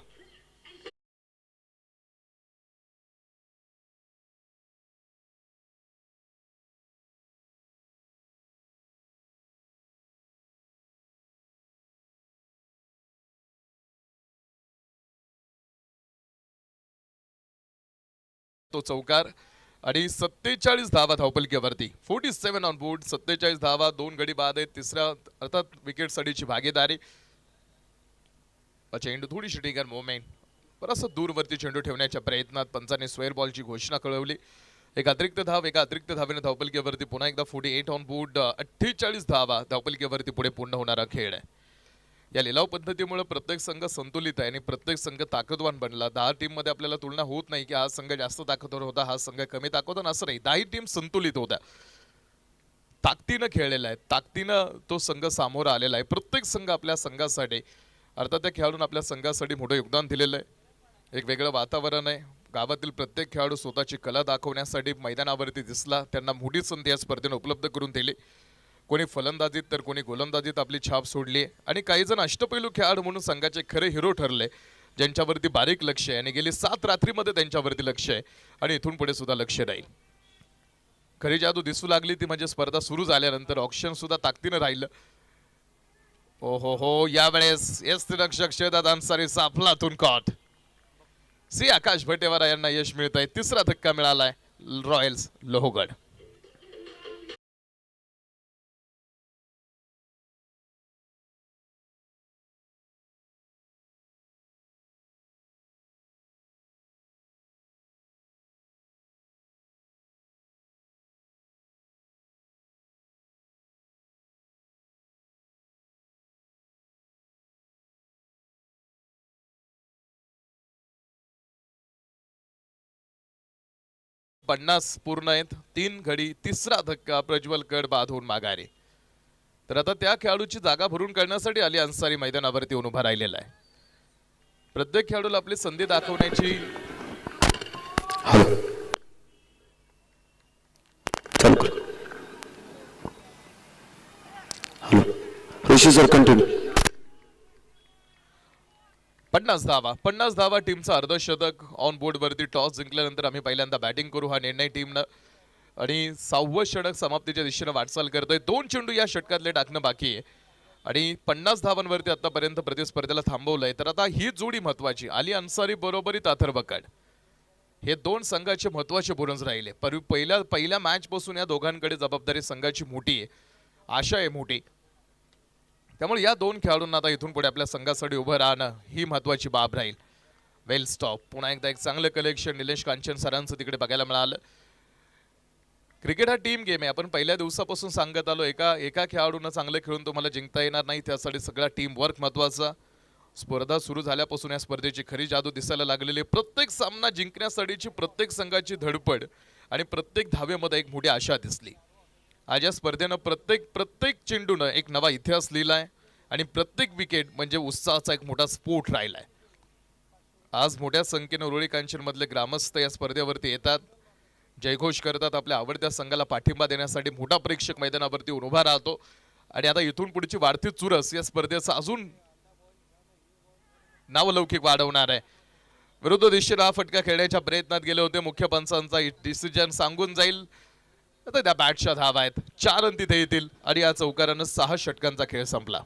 तो चौकार आणि 47 धावा धावपलकीवरती 47 ऑन बोर्ड. 47 धावा, 2 गडी बाद आहेत. तिसऱ्या अर्थात विकेट सडीची भागीदारी. चेंडू थोडीशी ट्रिगर मोमेंट, बराचसा दूरवरती चेंडू ठेवण्याच्या प्रयत्नात पंचाने स्क्वेअर बॉलची घोषणा कळवली. एका अतिरिक्त धावेने धावपलकीवरती पुन्हा एकदा 48 ऑन बोर्ड. 48 धावा धावपलकीवरती पुढे पूर्ण होणारा खेळ आहे. या लिलाव पद्धतीमुळे प्रत्येक संघ संतुलित आहे आणि प्रत्येक संघ ताकदवान बनला. 10 टीम मध्ये आपल्याला तुलना होत नाही की हा संघ जास्त ताकदवर होता, हा संघ कमी ताकदवान, असं नाही. 10 टीम संतुलित होत्या, ताकदीनं खेळलेला आहे, ताकदीनं तो संघ सामोरा आलेला आहे. प्रत्येक संघ आपल्या संघासाठी, अर्थात त्या खेळाडूंना आपल्या संघासाठी मोठं योगदान दिलेलं आहे. एक वेगळं वातावरण आहे. गावातील प्रत्येक खेळाडू स्वतःची कला दाखवण्यासाठी मैदानावरती दिसला. त्यांना मोठी संधी या स्पर्धेने उपलब्ध करून दिली. कोणी फलंदाजीत तर कोणी गोलंदाजीत आपली छाप सोडली आणि काही जण अष्टपैलू खेळाडू म्हणून संघाचे खरे हिरो ठरले, ज्यांच्यावरती बारीक लक्ष आहे आणि गेली 7 रात्रीमध्ये त्यांच्यावरती लक्ष आहे आणि इथून पुढे सुद्धा लक्ष राहील. खरी जादू दिसू लागली ती म्हणजे स्पर्धा सुरू झाल्यानंतर ऑक्शन सुद्धा ताकदीनं राहिलं. हो यावेळेस यष्टिरक्षक शेदात अन्सारी साफलातून कॉट. सी आकाश भटेवारा यांना यश मिळत आहे. 3रा धक्का मिळालाय रॉयल्स लोहगड. पन्नास पूर्ण आहेत. 3 घडी 3रा धक्का प्रज्वल कड बाधून माघारी. तर आता त्या खेळाडूची जागा भरून करण्यासाठी अली अन्सारी मैदानावरती उभा राहिलेला आहे. प्रत्येक खेळाडूला आपली संधी दाखवण्याची कंटिन्यू. 50 धावा टीमचा अर्धशतक ऑन बोर्ड वरती. टॉस जिंकल्यानंतर आम्ही पहिल्यांदा बॅटिंग करू हा निर्णय टीमनं आणि 6वं षटक समाप्तीच्या दिशेने वाटचाल करतोय. 2 चेंडू या षटकातले टाकणं बाकी आहे आणि 50 धावांवरती आतापर्यंत प्रतिस्पर्धेला थांबवलंय. तर आता ही जोडी महत्वाची, अली अन्सारी बरोबरीत अथर्व कड, हे 2 संघाचे महत्वाचे बोनस राहिले. पहिल्या मॅच पासून या दोघांकडे जबाबदारी संघाची मोठी आहे, आशा आहे मोठी. त्यामुळे या 2 खेळाडूंना आता इथून पुढे आपल्या संघासाठी उभं राहणं ही महत्वाची बाब राहील. वेल स्टॉप. पुन्हा एकदा एक चांगलं कलेक्शन निलेश कांचन सरांचं तिकडे बघायला मिळालं. क्रिकेट हा टीम गेम आहे. आपण पहिल्या दिवसापासून सांगत आलो एका खेळाडूंना चांगलं खेळून तुम्हाला जिंकता येणार नाही. त्यासाठी सगळा टीम वर्क महत्वाचा. स्पर्धा सुरू झाल्यापासून या स्पर्धेची खरी जादू दिसायला लागलेली. प्रत्येक सामना जिंकण्यासाठीची प्रत्येक संघाची धडपड आणि प्रत्येक धावेमध्ये एक मोठी आशा दिसली. आज या स्पर्धेनं प्रत्येक चेंडूनं एक नवा इतिहास लिहिलाय आणि प्रत्येक विकेट म्हणजे उत्साहाचा एक मोठा स्फोट राहिलाय. आज मोठ्या संख्येने उरुळी कांचन मधले ग्रामस्थ या स्पर्धेवरती येतात, जयघोष करतात, आपल्या आवडत्या संघाला पाठिंबा देण्यासाठी मोठा प्रेक्षक मैदानावरती उभा राहतो. आणि आता इथून पुढची वाढती चुरस या स्पर्धेचा अजून नावलौकिक वाढवणार आहे. विरुद्ध दिशेला हा फटका खेळण्याच्या प्रयत्नात गेले होते. मुख्य पंचांचा डिसिजन सांगून जाईल. आता त्या बॅटच्या धावा आहेत, 4 रन तिथे येतील आणि या चौकारानं 6 षटकांचा खेळ संपला.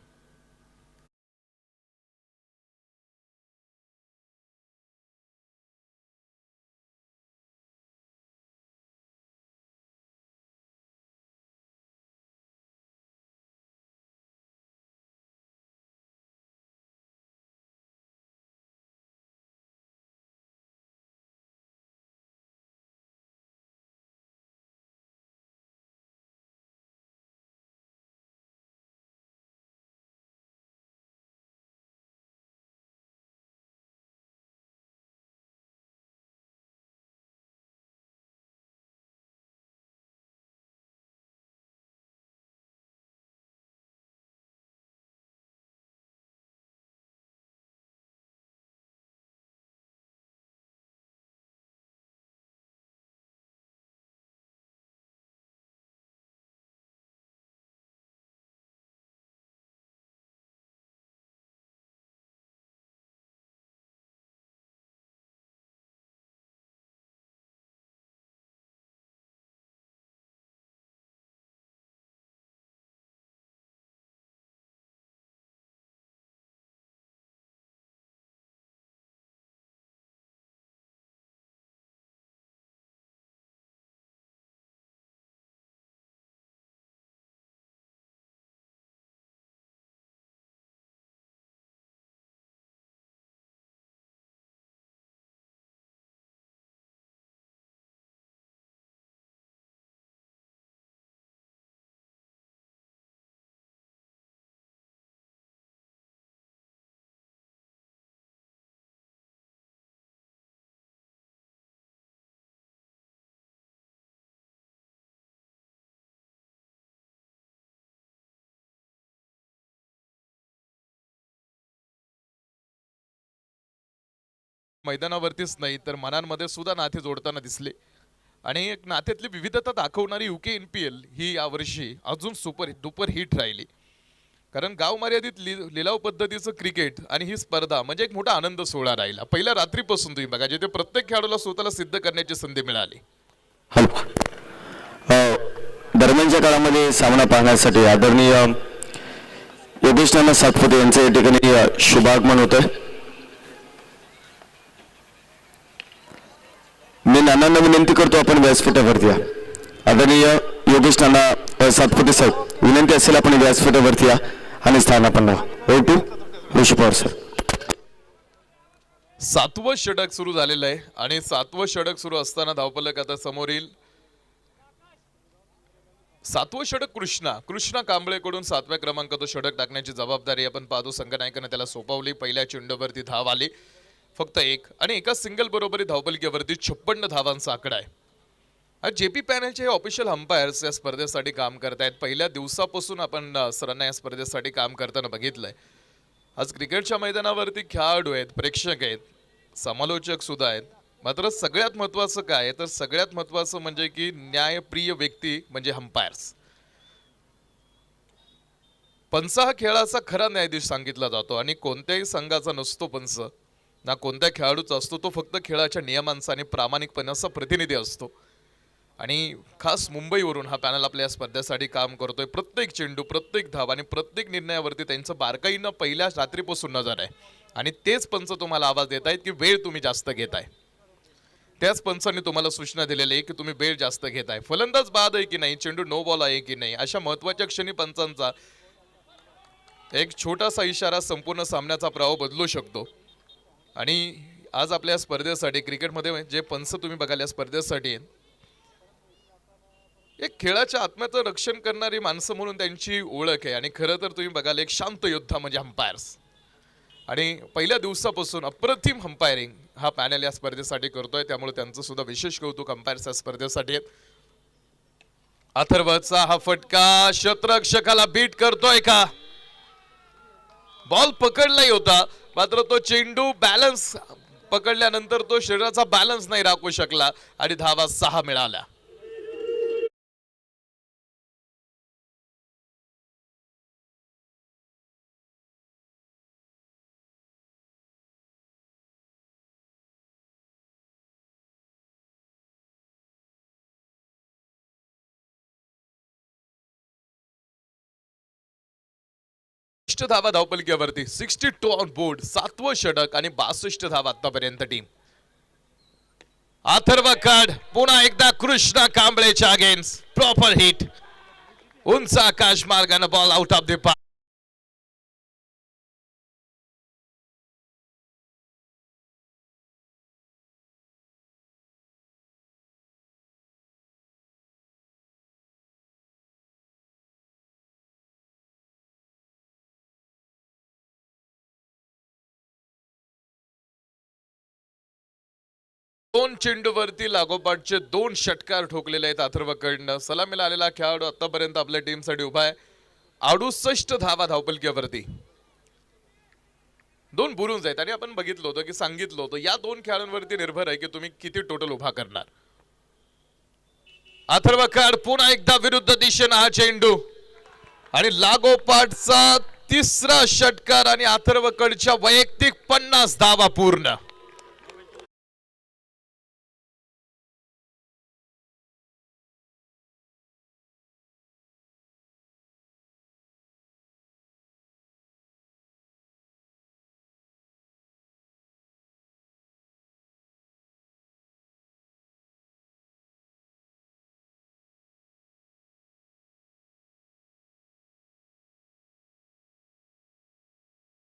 मैदानावरतीच नाही तर मनांमध्ये सुद्धा नाते जोडताना दिसले आणि एक नात्यातली विविधता दाखवणारी युके NPL ही यावर्षी अजून डुपर हिट राहिली. कारण गाव मर्यादित लिलाव पद्धतीचं क्रिकेट आणि ही स्पर्धा म्हणजे एक मोठा आनंद सोहळा राहिला. पहिल्या रात्रीपासून तुम्ही बघा, जिथे प्रत्येक खेळाडूला स्वतःला सिद्ध करण्याची संधी मिळाली. दरम्यानच्या काळामध्ये सामना पाहण्यासाठी आदरणीय योगेश नाना सातपुते यांचे या ठिकाणी शुभागमन होतं. मी नानांना विनंती करतो आपण व्यासपीठावरती या. आदरणीय योगेश नाना सातपुते साहेब, विनंती असेल आपण व्यासपीठावरती या आणि स्थान आपण टू ऋषी पवार सर. 7वं षटक सुरू झालेलं आहे आणि 7वं षटक सुरू असताना धावफलक आता समोर येईल. 7वं षटक कृष्णा कांबळेकडून 7व्या क्रमांकाचं षटक टाकण्याची जबाबदारी आपण पाहतो संघनायकाने त्याला सोपवली. पहिल्या चेंडूवरती धाव आली फक्त 1 आणि एका सिंगल बरोबरी धावफलकीवरती 56 धावांचा आकडा आहे. आज JP पॅनलचे हे ऑफिशियल अंपायर्स या स्पर्धेसाठी काम करतायत. पहिल्या दिवसापासून आपण सरांना या स्पर्धेसाठी काम करताना बघितलंय. आज क्रिकेटच्या मैदानावरती खेळाडू आहेत, प्रेक्षक आहेत, समालोचक सुद्धा आहेत. मात्र सगळ्यात महत्त्वाचं काय तर सगळ्यात महत्त्वाचं म्हणजे की न्यायप्रिय व्यक्ती म्हणजे अंपायर्स. पंच हा खेळाचा खरा न्यायाधीश सांगितला जातो आणि कोणत्याही संघाचा नसतो पंच, ना कोणत्या खेळाडूचा असतो. तो फक्त खेळाच्या नियमांचा आणि प्रामाणिकपणाचा प्रतिनिधी असतो. आणि खास मुंबईवरून हा पॅनल आपल्या या स्पर्धेसाठी काम करतोय. प्रत्येक चेंडू, प्रत्येक धाव आणि प्रत्येक निर्णयावरती त्यांचं बारकाईनं पहिल्या रात्रीपासून नजर आहे. आणि तेच पंच तुम्हाला आवाज देत आहेत की वेळ तुम्ही जास्त घेताय. त्याच पंचांनी तुम्हाला सूचना दिलेली आहे की तुम्ही वेळ जास्त घेताय. फलंदाज बाद आहे की नाही, चेंडू नो बॉल आहे की नाही, अशा महत्वाच्या क्षणी पंचांचा एक छोटासा इशारा संपूर्ण सामन्याचा प्रवाह बदलू शकतो. आणि आज आपल्या स्पर्धेसाठी क्रिकेटमध्ये जे पंच तुम्ही बघाल या स्पर्धेसाठी एक खेळाच्या आत्म्याचं रक्षण करणारी माणसं म्हणून त्यांची ओळख आहे आणि खरं तर तुम्ही बघाल एक शांत योद्धा म्हणजे अंपायर्स आणि पहिल्या दिवसापासून अप्रतिम अंपायरिंग हा पॅनल या स्पर्धेसाठी करतोय त्यामुळे त्यांचं सुद्धा विशेष कौतुक अंपायर्स या स्पर्धेसाठी आहेत. अथर्वचा हा फटका शतरक्षकाला बीट करतोय का? बॉल पकडलाही होता मात्र तो चेंडू बॅलन्स पकडल्यानंतर तो शरीराचा बॅलन्स नाही राखू शकला आणि धावा 6 मिळाल्या. धावा धावपलकीवरती 62 ऑन बोर्ड 7वं षटक आणि 62 धावा आतापर्यंत टीम. अथर्व कड पुन्हा एकदा कृष्णा कांबळेच्या अगेन्स्ट प्रॉपर हिट उंच आकाश मार्गाने ball out of the park. दोन चेंडूवरती लागोपाठचे 2 षटकार ठोकलेले आहेत अथर्वकडनं. सलामीला आलेला खेळाडू आतापर्यंत आपल्या टीमसाठी उभा आहे. 68 धावा धावपलकीवरती 2 बुरुंज आहेत आणि आपण बघितलं होतं की सांगितलं होतं या 2 खेळाडूंवरती निर्भर आहे की तुम्ही किती टोटल उभा करणार. अथर्वकड पुन्हा एकदा विरुद्ध दिशेनं हा चेंडू आणि लागोपाठचा 3रा षटकार आणि अथर्वकडच्या वैयक्तिक 50 धावा पूर्ण.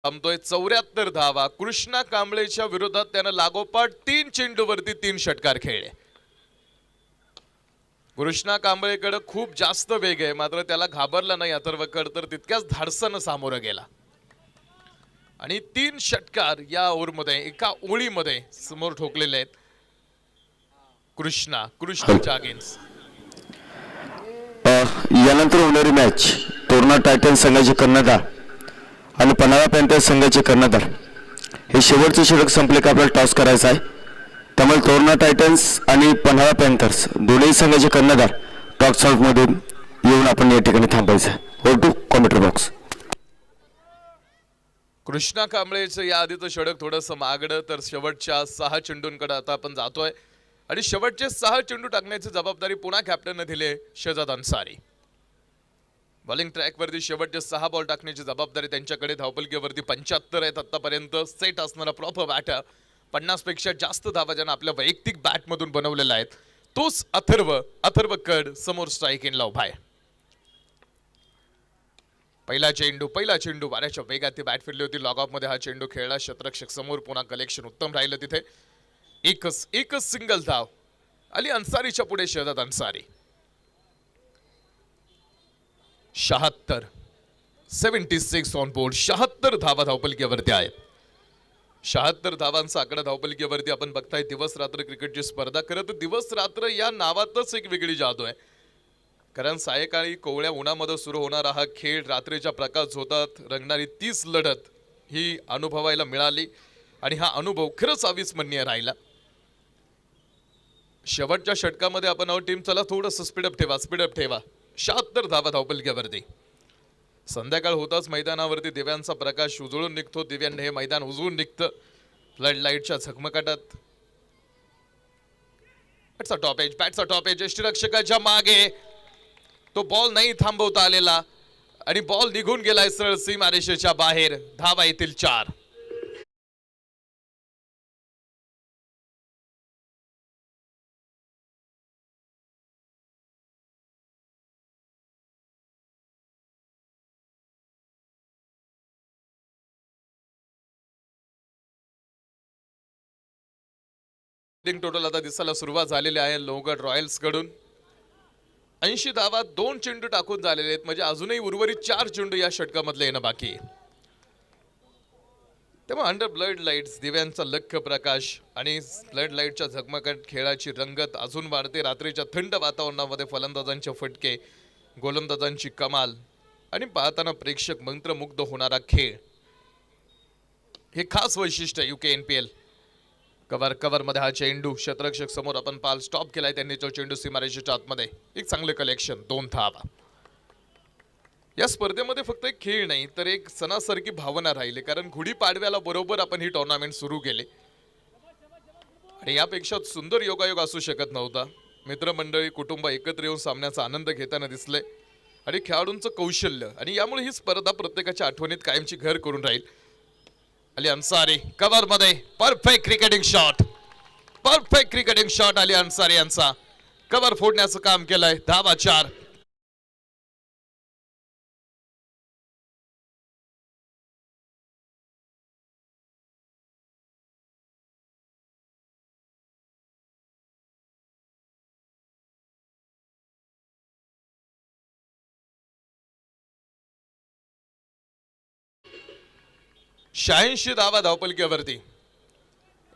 थांबतोय 74 धावा. कृष्णा कांबळेच्या विरोधात त्यानं लागोपाठ 3 चेंडूवरती 3 षटकार खेळले. कृष्णा कांबळेकडे खूप जास्त वेग आहे मात्र त्याला घाबरला नाही अथर्वकड तर तितक्याच धाडसानं सामोरं गेला आणि 3 षटकार या ओव्हरमध्ये एका ओळीमध्ये समोर ठोकलेले आहेत कृष्णाच्या अगेन्स्ट. यानंतर होणारी मॅच तोरणा टायटन्स संघाचे कर्णधार आणि पन्हाळा पॅन्थर्स संघाचे कर्णधार हे शेवटचे षटक संपले का आपल्याला टॉस करायचा आहे. त्यामुळे तोरणा टायटन्स आणि पन्हाळा पॅन्थर्स दोन्ही संघाचे कर्णधार टॉस मधून येऊन आपण या ठिकाणी थांबायचं आहे. हो टू कॉमेंट्री बॉक्स. कृष्णा कांबळेचं या आधीचं षटक थोडंसं मागडं तर शेवटच्या 6 चेंडूंकडे आता आपण जातोय आणि शेवटचे 6 चेंडू टाकण्याची जबाबदारी पुन्हा कॅप्टनने दिले शेजाद अन्सारी. बॉलिंग ट्रॅकवरती शेवटचे 6 बॉल टाकण्याची जबाबदारी त्यांच्याकडे. धावपलकीवरती 75 आहेत आतापर्यंत. सेट असणारा प्रॉपर बॅट 50 पेक्षा जास्त धावा ज्यानं आपल्या वैयक्तिक बॅट मधून बनवलेला आहेत तोच अथर्व कड समोर स्ट्राईक इनला उभा आहे. पहिला चेंडू वाऱ्याच्या वेगात ती बॅट फिरली होती. लॉग ऑफ मध्ये हा चेंडू खेळला. शतरक्षक समोर पुन्हा कलेक्शन उत्तम राहिलं तिथे. एकच सिंगल धाव अली अन्सारीच्या पुढे शेजाद अन्सारी. 76 ऑन बोर्ड 76 धावा धावपलकीवरती आहेत. 76 धावांचा आकडा धावपलकीवरती आपण बघताय. दिवस रात्र क्रिकेटची स्पर्धा. खरं तर दिवस रात्र या नावातच एक वेगळी जादू आहे कारण सायंकाळी कोवळ्या उन्हामध्ये सुरू होणारा हा खेळ रात्रीच्या प्रकाश होतात रंगणारी 30 लढत ही अनुभवायला मिळाली आणि हा अनुभव खरंच अविस्मरणीय राहिला. शेवटच्या षटकामध्ये आपण टीम चला थोडंसं स्पीडअप ठेवा. 76 धावा धावपलकीवरती. संध्याकाळ होताच मैदानावरती दिव्यांचा प्रकाश उजळून निघतो. दिव्यांनी हे मैदान उजळून निघतं फ्लड लाईटच्या झगमगाटात. बॅटचा टॉप एज यष्टीरक्षकाच्या मागे तो बॉल नाही थांबवता आलेला आणि बॉल निघून गेलाय सरळ सीमारेषेच्या बाहेर. धावा येतील 4. बॅटिंग टोटल आता दिसायला सुरुवात झालेली आहे लोहगड रॉयल्स कडून. 80 धावा 2 चेंडू टाकून झालेले आहेत, म्हणजे अजूनही उर्वरित 4 चेंडू या षटकामधले येणं बाकी आहे. तेव्हा अंडर ब्लड लाईट्स दिव्यांचा लख्ख प्रकाश आणि ब्लड लाईटच्या झगमगट खेळाची रंगत अजून वाढते. रात्रीच्या थंड वातावरणामध्ये फलंदाजांचे फटके, गोलंदाजांची कमाल आणि पाहताना प्रेक्षक मंत्रमुग्ध होणारा खेळ, हे खास वैशिष्ट्य युके NPL. कव्हर मध्ये हा चेंडू क्षेत्ररक्षक समोर आपण पाल स्टॉप केलाय, त्यांनी तो चेंडू सीमारेषेच्या आतमध्ये. एक चांगले कलेक्शन, 2 धावा. या स्पर्धेमध्ये फक्त एक खेळ नाही तर एक सणासारखी भावना राहिली, कारण गुढीपाडव्याला बरोबर आपण ही टुर्नामेंट सुरू केली आणि यापेक्षा सुंदर योगायोग असू शकत नव्हता. मित्रमंडळी, कुटुंब एकत्र येऊन सामन्याचा आनंद घेताना दिसले आणि खेळाडूंचं कौशल्य, आणि यामुळे ही स्पर्धा प्रत्येकाच्या आठवणीत कायमची घर करून राहील. अली अन्सारी कव्हर मध्ये perfect cricketing shot Ali Ansari यांचा कव्हर फोडण्याचं काम केलंय. धावा 4. शहाऐंशी धावा धावपलकीवरती,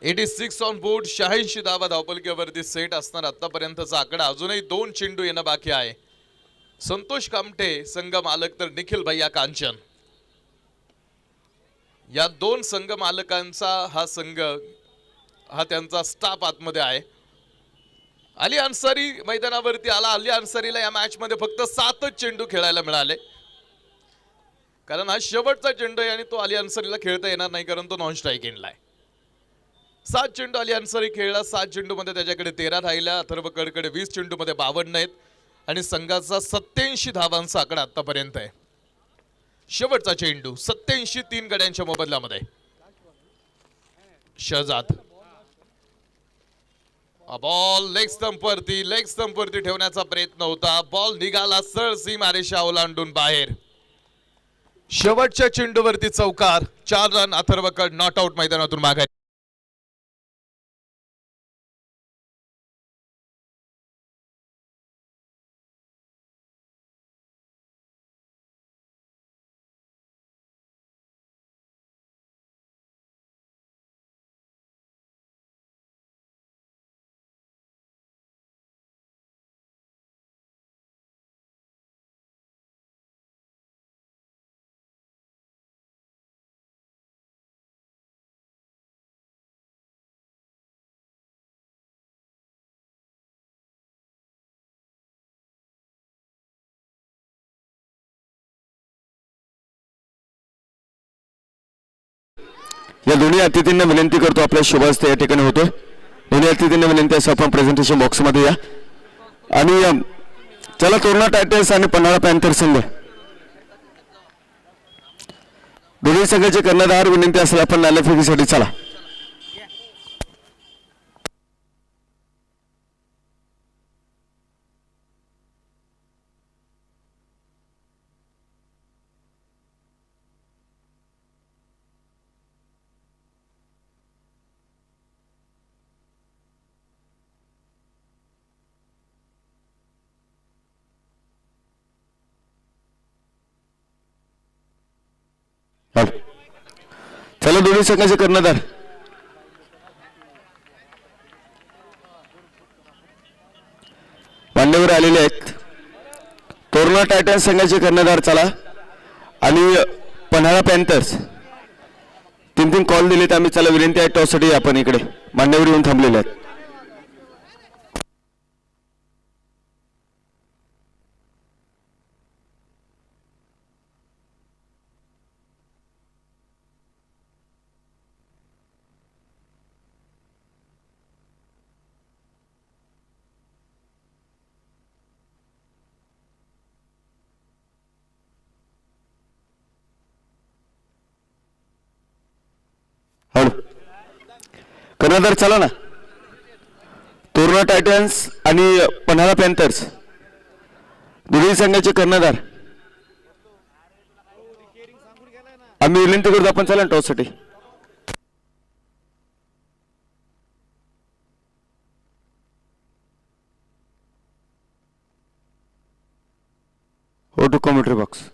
86 ऑन बोर्ड. 86 धावा धावपलकीवरती सेट असणार आतापर्यंतचा आकडा. अजूनही 2 चेंडू येणं बाकी आहे. संतोष कामटे संघ मालक तर निखिल भैया कांचन, या 2 संघ मालकांचा हा संघ, हा त्यांचा स्टाफ आतमध्ये आहे. अली अन्सारी मैदानावरती आला. अली अन्सारीला या मॅच मध्ये फक्त 7च चेंडू खेळायला मिळाले, कारण हा शेवटचा चेंडू आहे आणि तो अली अन्सारीला खेळता येणार नाही, कारण तो नॉन स्ट्राईक एंडला आहे. 7 चेंडू अली अन्सारी खेळला. 7 चेंडू मध्ये त्याच्याकडे 13 राहिल्या. अथर्व कडकडे 20 चेंडू मध्ये 52 आहेत आणि संघाचा 87 धावांचा आकडा आतापर्यंत आहे. शेवटचा चेंडू 87, 3 गड्यांच्या मोबदल्यामध्ये. शहजाद बॉल लेग स्टंपवरती ठेवण्याचा प्रयत्न होता. बॉल निघाला सरळ सीमारेषा ओलांडून बाहेर. शेवटच्या चेंडूवरती चौकार. 4 रन. अथर्वकड नॉट आउट मैदानातून माघारी. या दोन्ही अतिथींना विनंती करतो, आपल्या शुभ हस्ते या ठिकाणी होतो. दोन्ही अतिथींना विनंती आहे, आपण प्रेझेंटेशन बॉक्समध्ये या. आणि चला, तोरणा टायटन्स आणि पन्हाळा पॅन्थर संघ, दोन्ही संघाचे कर्णधार विनंती असेल आपण नाणेफेकीसाठी चला. चला, दोन्ही संघाचे कर्णधार मान्यवर आलेले आहेत. तोरणा टायटन्स संघाचे कर्णधार चला आणि पन्हाळा पॅन्थर्स 3 कॉल दिलेत आम्ही. चला, विनंती आहे टॉससाठी आपण इकडे मान्यवर येऊन थांबलेले आहेत. कर्णधार चला ना. तोरणा टायटन्स आणि पन्हाळा पॅन्थर्स दोन्ही संघाचे कर्णधार आम्ही विनंती करतो, आपण चला टॉससाठी. Go to commentary box.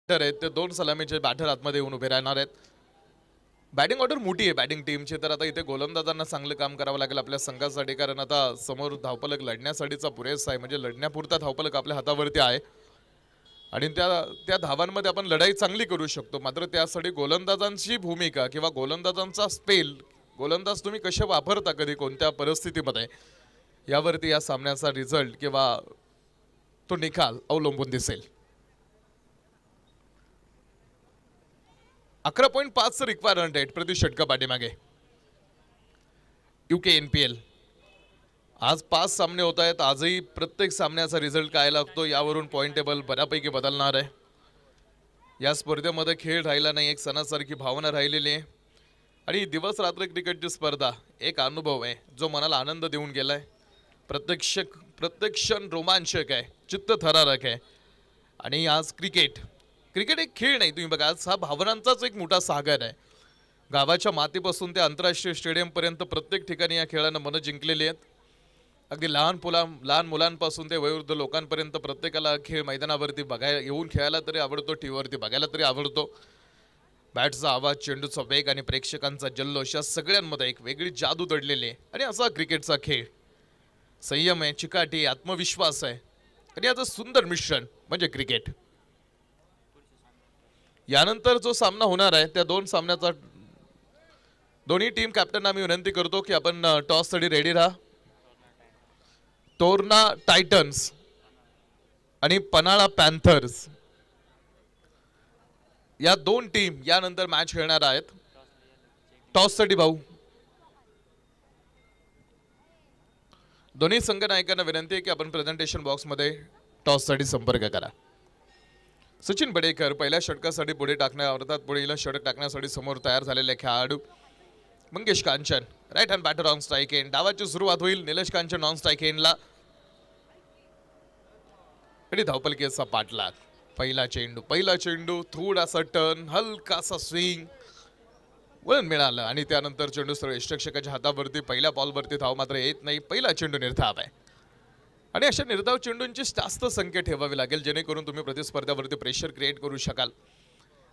आहेत ते दोन सलामीचे बॅटर आतमध्ये येऊन उभे राहणार आहेत. बॅटिंग ऑर्डर मोठी आहे बॅटिंग टीमची, तर आता इथे गोलंदाजांना चांगलं काम करावं लागेल आपल्या संघासाठी, कारण आता समोर धावफलक लढण्यासाठीचा पुरेसा आहे, म्हणजे लढण्यापुरता धावफलक आपल्या हातावरती आहे आणि त्या धावांमध्ये आपण लढाई चांगली करू शकतो. मात्र त्यासाठी गोलंदाजांची भूमिका किंवा गोलंदाजांचा स्पेल, गोलंदाज तुम्ही कसे वापरता कधी कोणत्या परिस्थितीमध्ये, यावरती या सामन्याचा रिझल्ट किंवा तो निकाल अवलंबून दिसेल. 11.5 रिक्वायरमेंट रेट प्रति षटका पाठीमागे. यूके NPL आज 5 सामने होत आहेत. आजही प्रत्येक सामन्याचा रिझल्ट काय लागतो यावरून पॉइंट टेबल बऱ्यापैकी बदलणार आहे. या स्पर्धेमध्ये खेळ राहिला नाही, एक सणासारखी भावना राहिलेली आहे आणि दिवस रात्र क्रिकेटची स्पर्धा एक अनुभव आहे जो मनाला आनंद देऊन गेलाय. प्रत्येक क्षण रोमांचक आहे, चित्तथरारक आहे आणि आज क्रिकेट एक खेळ नाही, तुम्ही बघा आज हा भावनांचाच एक मोठा सागर आहे. गावाच्या मातीपासून ते आंतरराष्ट्रीय स्टेडियमपर्यंत प्रत्येक ठिकाणी या खेळानं मनं जिंकलेली आहेत. अगदी लहान मुलांपासून ते वयोवृद्ध लोकांपर्यंत प्रत्येकाला खेळ मैदानावरती बघायला येऊन खेळायला तरी आवडतो, टीव्हीवरती बघायला तरी आवडतो. बॅटचा आवाज, चेंडूचा वेग आणि प्रेक्षकांचा जल्लोष या सगळ्यांमध्ये एक वेगळी जादू दडलेली आहे. आणि असा क्रिकेटचा खेळ संयम आहे, चिकाटी, आत्मविश्वास आहे आणि याचं सुंदर मिश्रण म्हणजे क्रिकेट. यानंतर जो सामना होणार आहे त्या दोन सामन्याचा दोन्ही टीम कॅप्टनना आम्ही विनंती करतो की आपण टॉससाठी रेडी राहा. तोरणा टायटन्स आणि पन्हाळा पॅन्थर्स या दोन टीम यानंतर मॅच खेळणार आहेत. टॉससाठी भाऊ दोन्ही संघ नायकांना विनंती आहे की आपण प्रेझेंटेशन बॉक्समध्ये टॉससाठी संपर्क करा. सचिन बडेकर पहिल्या षटकासाठी पुढे टाकण्यात पुढील षटक टाकण्यासाठी समोर तयार झालेले खेळाडू. Mangesh Kanchan right hand batter on strike end. डावाची सुरुवात होईल. निलेश कांचन ऑन स्ट्राईक एंडला आणि धावपलकेचा पाठलाग. पहिला चेंडू थोडासा टर्न, हलकासा स्विंग, वळण मिळालं आणि त्यानंतर चेंडू सरळ यष्टिरक्षकाच्या हातावरती. पहिल्या बॉलवरती धाव मात्र येत नाही. पहिला चेंडू निर्धाव आहे आणि अशा निर्धाव चेंडूंची जास्त संख्या ठेवावी लागेल जेणेकरून तुम्ही प्रतिस्पर्ध्यावरती प्रेशर क्रिएट करू शकाल.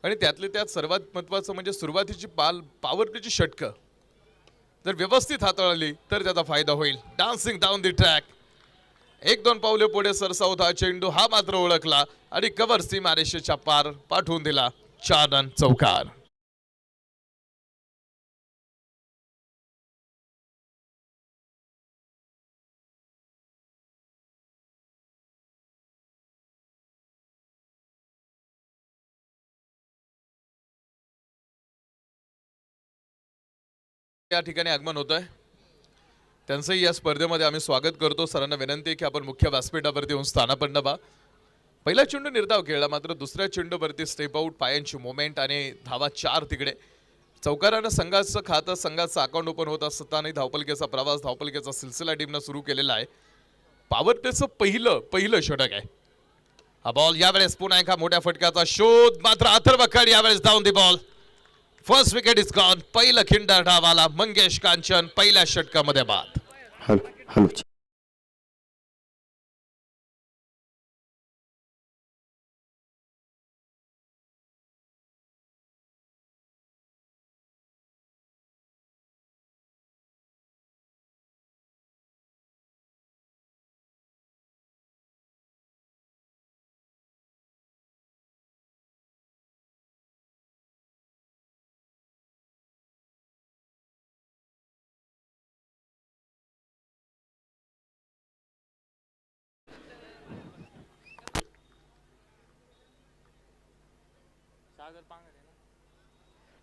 आणि त्यातले त्यात सर्वात महत्त्वाचं म्हणजे सुरुवातीची पॉवरप्लेची षटकं जर व्यवस्थित हाताळली तर त्याचा फायदा होईल. डान्सिंग डाऊन दी ट्रॅक, 1-2 पावले पुढे सरसावत हा चेंडू, हा मात्र ओळखला आणि कव्हर सीमारेषेच्या पार पाठवून दिला. 4 रन चौकार. या ठिकाणी आगमन होत आहे, त्यांचंही या स्पर्धेमध्ये आम्ही स्वागत करतो. सरांना विनंती आहे की आपण मुख्य व्यासपीठावरती येऊन स्थानापन्न व्हा. पहिला चेंडू निर्धाव खेळला, मात्र दुसऱ्या चेंडूवरती स्टेप आउट, पायांची मोमेंट आणि धावा 4 तिकडे. चौकारानं संघाचं खातं, संघाचं अकाउंट ओपन होत असताना धावपलकेचा प्रवास, धावपलकेचा सिलसिला टीमनं सुरू केलेला आहे. पॉवर प्लेचं पहिलं षटक आहे. हा बॉल यावेळेस पुन्हा एका मोठ्या फटक्याचा शोध, मात्र अथर्व खड यावेळेस down the ball. First wicket is gone. पहिलं खिंडा डावाला मंगेश कांचन पहिल्या षटकामध्ये बाद. हॅलो.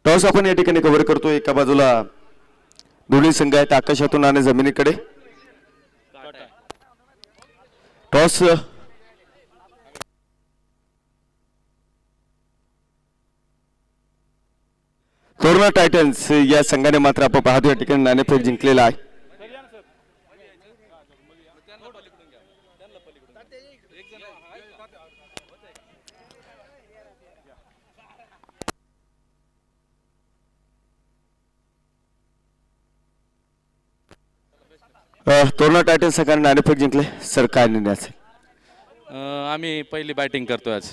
टॉस आपण या ठिकाणी कव्हर करतो. एका बाजूला दोन्ही संघ आहेत आकाशातून आणि जमिनीकडे. टॉस तोरणा टायटन्स या संघाने मात्र आपण पाहतो या ठिकाणी नाणेफेक जिंकलेला आहे. तोरणा टायटन्स संघाने नाणेफेक जिंकले. सर काय निर्णय असेल? आम्ही पहिली बॅटिंग करतो आज.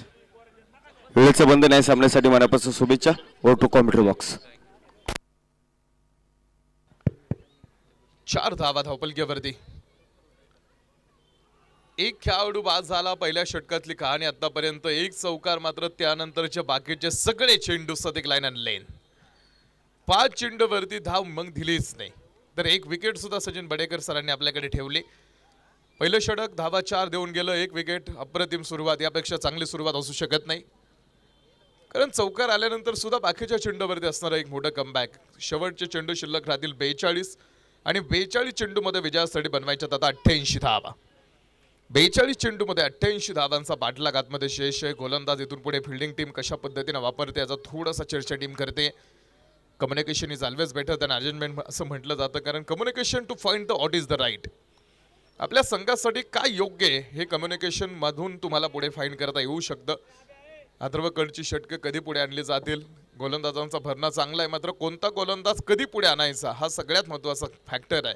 वेळेचं बंधन आहे. सामन्यासाठी मनापासून शुभेच्छा. Over to commentary box. 4 धावा धावपलकीवरती. एक खेळाडू बाद झाला. पहिल्या षटकातली कहाणी आतापर्यंत. एक चौकार मात्र त्यानंतरचे बाकीचे सगळे चेंडू सतिक लाईन अँड लेन. 5 चेंडूवरती धाव मग दिलीच नाही. तर एक विकेट सुद्धा सचिन बडेकर सरांनी आपल्याकडे ठेवली. पहिलं षटक धावा 4 देऊन गेलं. एक विकेट. अप्रतिम सुरुवात. यापेक्षा चांगली सुरुवात असू शकत नाही. कारण चौकार आल्यानंतर सुद्धा बाकीच्या चेंडूवरती असणारा एक मोठं कमबॅक. शेवटचे चेंडू शिल्लक राहतील 42 आणि 42 चेंडूमध्ये विजयासाठी बनवायच्यात आता 88 धावा. 42 चेंडूमध्ये 88 धावांचा पाठलाग आतमध्ये शेष आहे. गोलंदाज इथून पुढे फिल्डिंग टीम कशा पद्धतीने वापरते याचा थोडासा चर्चा टीम करते. Communication is always better than arrangement असं म्हटलं जातं. कारण communication to find the what is the right. आपल्या संघासाठी काय योग्य आहे हे कम्युनिकेशन मधून तुम्हाला पुढे फाइंड करता येऊ शकतं. अथर्वकडची षटकं कधी पुढे आणली जातील. गोलंदाजांचा भरणा चांगला आहे. मात्र कोणता गोलंदाज कधी पुढे आणायचा हा सगळ्यात महत्त्वाचा फॅक्टर आहे.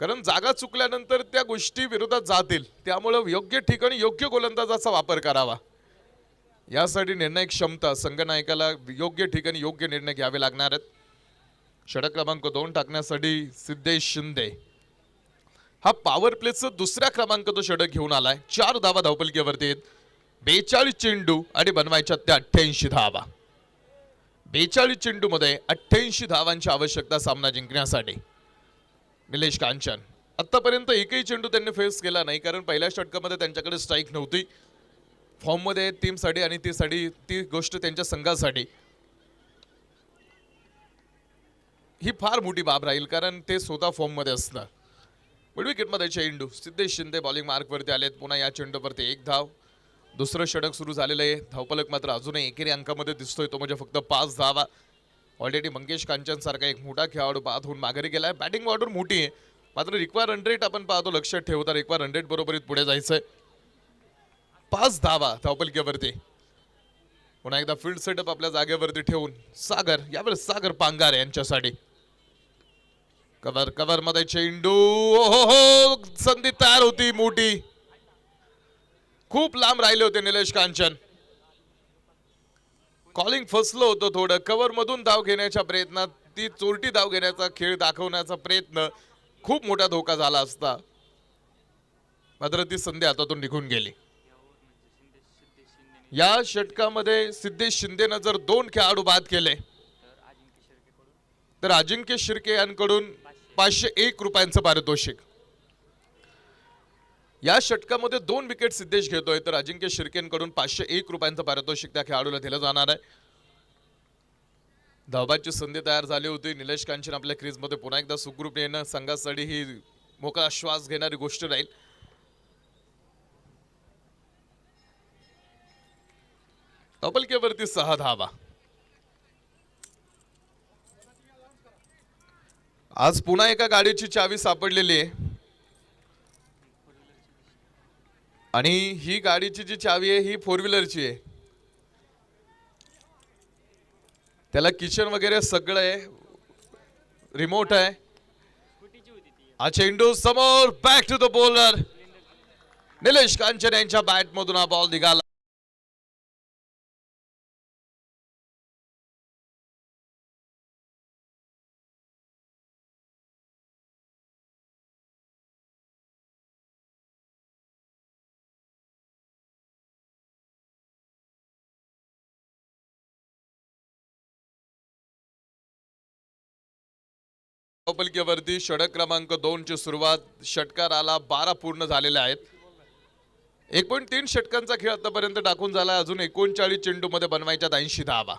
कारण जागा चुकल्यानंतर त्या गोष्टी विरोधात जातील. त्यामुळं योग्य ठिकाणी योग्य गोलंदाजाचा वापर करावा. यासाठी निर्णय क्षमता संघनायकाला योग्य ठिकाणी योग्य निर्णय घ्यावे लागणार आहेत. षटक क्रमांक 2 टाकण्यासाठी सिद्धेश शिंदे हा पॉवर प्लेचं दुसऱ्या क्रमांकाचं षटक घेऊन आलाय. 4 धावा धावपलकीवरती आहेत. 42 चेंडू आणि बनवायच्या त्या 88 धावा. 42 चेंडूमध्ये 88 धावांची आवश्यकता सामना जिंकण्यासाठी. निलेश कांचन आतापर्यंत एकही चेंडू त्यांनी फेस केला नाही. कारण पहिल्या षटकामध्ये त्यांच्याकडे स्ट्राईक नव्हती. फॉर्ममध्ये टीमसाठी आणि ती गोष्ट त्यांच्या संघासाठी ही फार मोठी बाब राहील. कारण ते स्वतः फॉर्ममध्ये असणार. मिड विकेटमध्ये चेंडू. सिद्धेश शिंदे बॉलिंग मार्कवरती आलेत. पुन्हा या चेंडूवरती 1 धाव. दुसरं षटक सुरू झालेलं आहे. धावपलक मात्र अजूनही एकेरी अंकामध्ये दिसतोय. तो म्हणजे फक्त 5 धावा. ऑलरेडी मंगेश कांचन सारखा एक मोठा खेळाडू बाद होऊन माघारी गेलाय. बॅटिंग ऑर्डर मोठी आहे. मात्र रिक्वायर रन रेट आपण पाहतो. लक्षात ठेवता रिक्वायर रन रेट बरोबरीत पुढे जायचंय. 5 धावा धावपलकीवरती. पुन्हा एकदा फील्ड सेटअप आपल्या जागेवरती ठेवून सागर यावेळेस सागर पांगार यांच्यासाठी कव्हर मध्ये चेंडू. हो संधी तयार होती मोठी. खूप लांब राहिले होते निलेश कांचन. कॉलिंग फसलं होतं थोडं. कव्हर मधून धाव घेण्याच्या प्रयत्नात ती चोरटी धाव घेण्याचा खेळ दाखवण्याचा प्रयत्न. खूप मोठा धोका झाला असता. मात्र ती संधी हातातून निघून गेली. या षटकामध्ये सिद्धेश शिंदेनं जर 2 खेळाडू बाद केले तर अजिंक्य शिर्के यांकडून 501 रुपयांचं पारितोषिक. या षटकामध्ये 2 विकेट सिद्धेश घेतोय तर अजिंक्य शिर्केंकडून 501 रुपयांचं पारितोषिक त्या खेळाडूला दिलं जाणार आहे. धावबाची संधी तयार झाली होती. निलेश कांचन आपल्या क्रीजमध्ये पुन्हा एकदा सुखरूप येणं संघासाठी ही मोकळा श्वास घेणारी गोष्ट राहील. धावपलकीवरती 6 धावा. आज पुन्हा एका गाडीची चावी सापडलेली आहे. आणि ही गाडीची जी चावी आहे ही 4 व्हीलरची आहे. त्याला किचन वगैरे सगळं आहे. रिमोट आहे. हा चेंडू समोर back to the bowler Nilesh Kanchan यांच्या बॅट मधून हा बॉल निघाला. धावपलकीवरती षटक क्रमांक 2 ची सुरुवात. षटकार आला 12 पूर्ण झालेले आहेत. 1.3 षटकांचा खेळ आतापर्यंत टाकून झाला. अजून 39 चेंडू मध्ये बनवायच्या 80 धावा.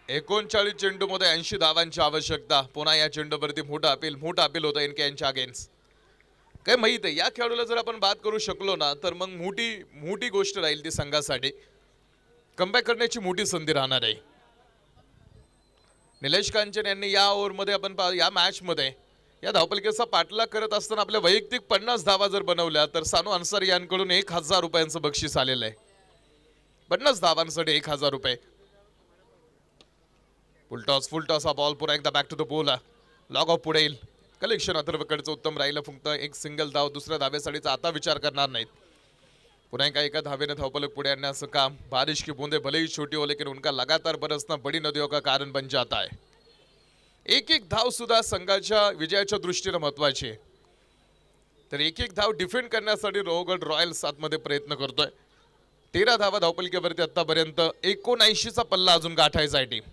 39 चेंडू मध्ये 80 धावांची आवश्यकता. पुन्हा या चेंडूवरती मोठा अपील होतं एनके यांच्या अगेन्स्ट. काय माहित आहे या खेळाडूला जर आपण बात करू शकलो ना तर मग मोठी गोष्ट राहील ती संघासाठी. कमबॅक करण्याची मोठी संधी राहणार आहे. निलेश कांचन यांनी या ओव्हरमध्ये या मॅच मध्ये या धावपलकीचा पाठलाग करत असताना आपल्या वैयक्तिक 50 धावा जर बनवल्या तर सानू अन्सारी यांकडून 1000 रुपयांचं बक्षीस आलेलं आहे. 50 धावांसाठी 1000 रुपये. फुल टॉस हा बॉल पुन्हा एकदा back to the bowler. Long off पुढे येईल. कलेक्शन अथर्वकडचं उत्तम राहिलं. फक्त एक सिंगल धाव. दुसऱ्या धावेसाठीचा आता विचार करणार नाहीत. पुन्हा एका धावेने धावपलक पुढे आणण्याचं काम. बारिश की बूंदे भले ही छोटी हो लेकिन उनका लगातार बरसना बड़ी नदियों का कारण बन जाता है. एक धाव सुद्धा संघाच्या विजयाच्या दृष्टीने महत्वाची आहे. तर एक धाव डिफेंड करण्यासाठी रोहगड रॉयल्स आतमध्ये प्रयत्न करतोय. 13 धावा धावपलकीवरती आतापर्यंत. 79 चा पल्ला अजून गाठायचा आहे टीम.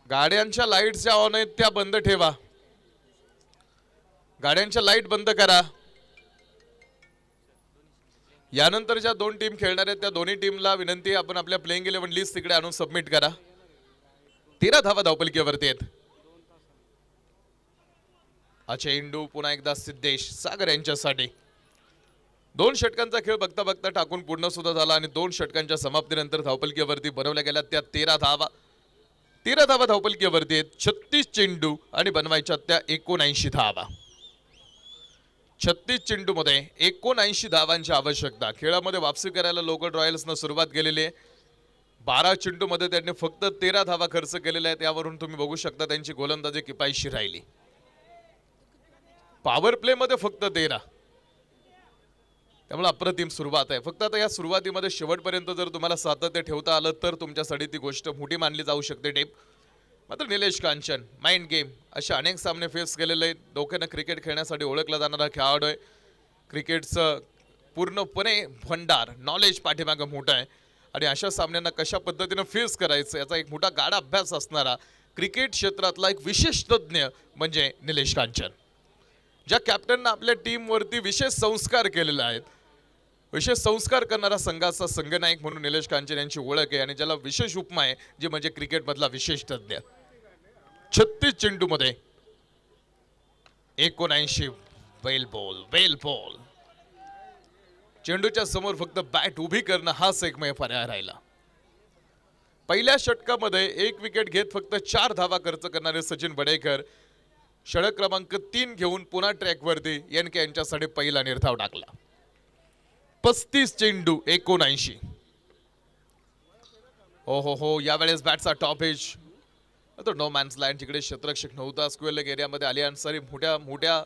गाड्यांच्या लाईट ज्या ऑन आहेत त्या बंद ठेवा. गाड्यांच्या लाईट बंद करा. यानंतर ज्या 2 टीम खेळणार आहेत त्या दोन्ही टीमला विनंती आपण आपल्या प्लेइंग 11 लिस्ट तिकडे आणून सबमिट करा. 13 धावा धावपलकीवरती आहेत. हा चेंडू पुन्हा एकदा सिद्धेश सागर यांच्यासाठी. 2 षटकांचा खेळ बघता बघता टाकून पूर्ण सुद्धा झाला आणि 2 षटकांच्या समाप्तीनंतर धावपलकीवरती बनवल्या गेल्या त्या 13 धावा. 13 धावा धावपलकीवरती आहेत. 36 चेंडू आणि बनवायच्या त्या 79 धावा. 36 चेंडू मध्ये 79 धावांची आवश्यकता. खेळामध्ये वापसी करायला लोकल रॉयल्सनं सुरुवात केलेली आहे. 12 चेंडू मध्ये त्यांनी फक्त 13 धावा खर्च केलेल्या आहेत. यावरून तुम्ही बघू शकता त्यांची गोलंदाजी किफायतशीर राहिली. पॉवर प्ले मध्ये फक्त 13. त्यामुळे अप्रतिम सुरुवात आहे. फक्त आता या सुरुवातीमध्ये शेवटपर्यंत जर तुम्हाला सातत्य ठेवता आलं तर तुमच्यासाठी ती गोष्ट मोठी मानली जाऊ शकते टीम. मात्र निलेश कांचन माइंड गेम असे अनेक सामने फेस केलेले आहेत. डोक्यानं क्रिकेट खेळण्यासाठी ओळखला जाणारा खेळाडू आहे. क्रिकेटचं पूर्णपणे भंडार नॉलेज पाठीमागं मोठं आहे आणि अशा सामन्यांना कशा पद्धतीनं फेस करायचं याचा एक मोठा गाढा अभ्यास असणारा क्रिकेट क्षेत्रातला एक विशेष तज्ञ म्हणजे निलेश कांचन. ज्या कॅप्टननं आपल्या टीमवरती विशेष संस्कार केलेले आहेत. विशेष संस्कार करणारा संघाचा संघनायक म्हणून निलेश कांचन यांची ओळख आहे आणि ज्याला विशेष उपमा आहे जे म्हणजे क्रिकेटमधला विशेष तज्ञ. 36 चेंडू मध्ये 79. वेल बॉल. चेंडूच्या समोर फक्त बॅट उभी करणं हाच एकमेव पर्याय राहिला. पहिल्या षटकामध्ये 1 विकेट घेत फक्त 4 धावा खर्च करणारे सचिन बडेकर षटक क्रमांक 3 घेऊन पुन्हा ट्रॅकवरती एनके यांच्यासाठी पहिला निर्धाव टाकला. 35 चेंडू 79. हो यावेळेस बॅटचा टॉप एज. तर नो मॅन्स लँड जिकडे क्षेत्ररक्षक नव्हता. स्क्वेअर लेग एरियामध्ये आली अन्सारी मोठ्या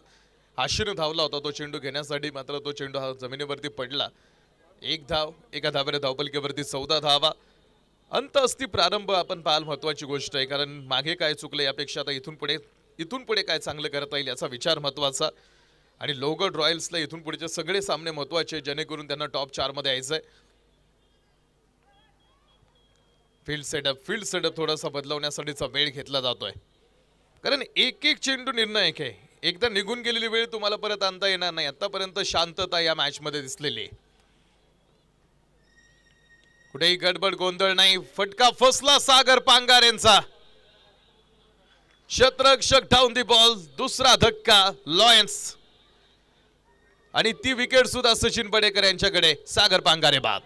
आशेनं धावला होता तो चेंडू घेण्यासाठी. मात्र तो चेंडू हा जमिनीवरती पडला. 1 धाव. एका धावेने धावपलकीवरती 14 धावा. अंत असती प्रारंभ आपण पाहाल महत्वाची गोष्ट आहे. कारण मागे काय चुकलं यापेक्षा आता इथून पुढे काय चांगलं करता येईल याचा विचार महत्वाचा. आणि लोहगड रॉयल्सला इथून पुढचे सगळे सामने महत्वाचे जेणेकरून त्यांना टॉप 4 मध्ये यायचंय. फील्ड सेटअप थोडासा बदलवण्यासाठीचा वेळ घेतला जातोय. कारण एक चेंडू निर्णायक आहे. एकदा निघून गेलेली वेळ तुम्हाला परत आणता येणार नाही. आतापर्यंत शांतता या मॅच मध्ये दिसलेली आहे. कुठेही गडबड गोंधळ नाही. फटका फसला सागर पांगारेंचा. क्षेत्ररक्षक डाऊन दी बॉल. दुसरा धक्का लॉयन्स आणि ती विकेट सुद्धा सचिन बडेकर यांच्याकडे. सागर पांगारे बाद.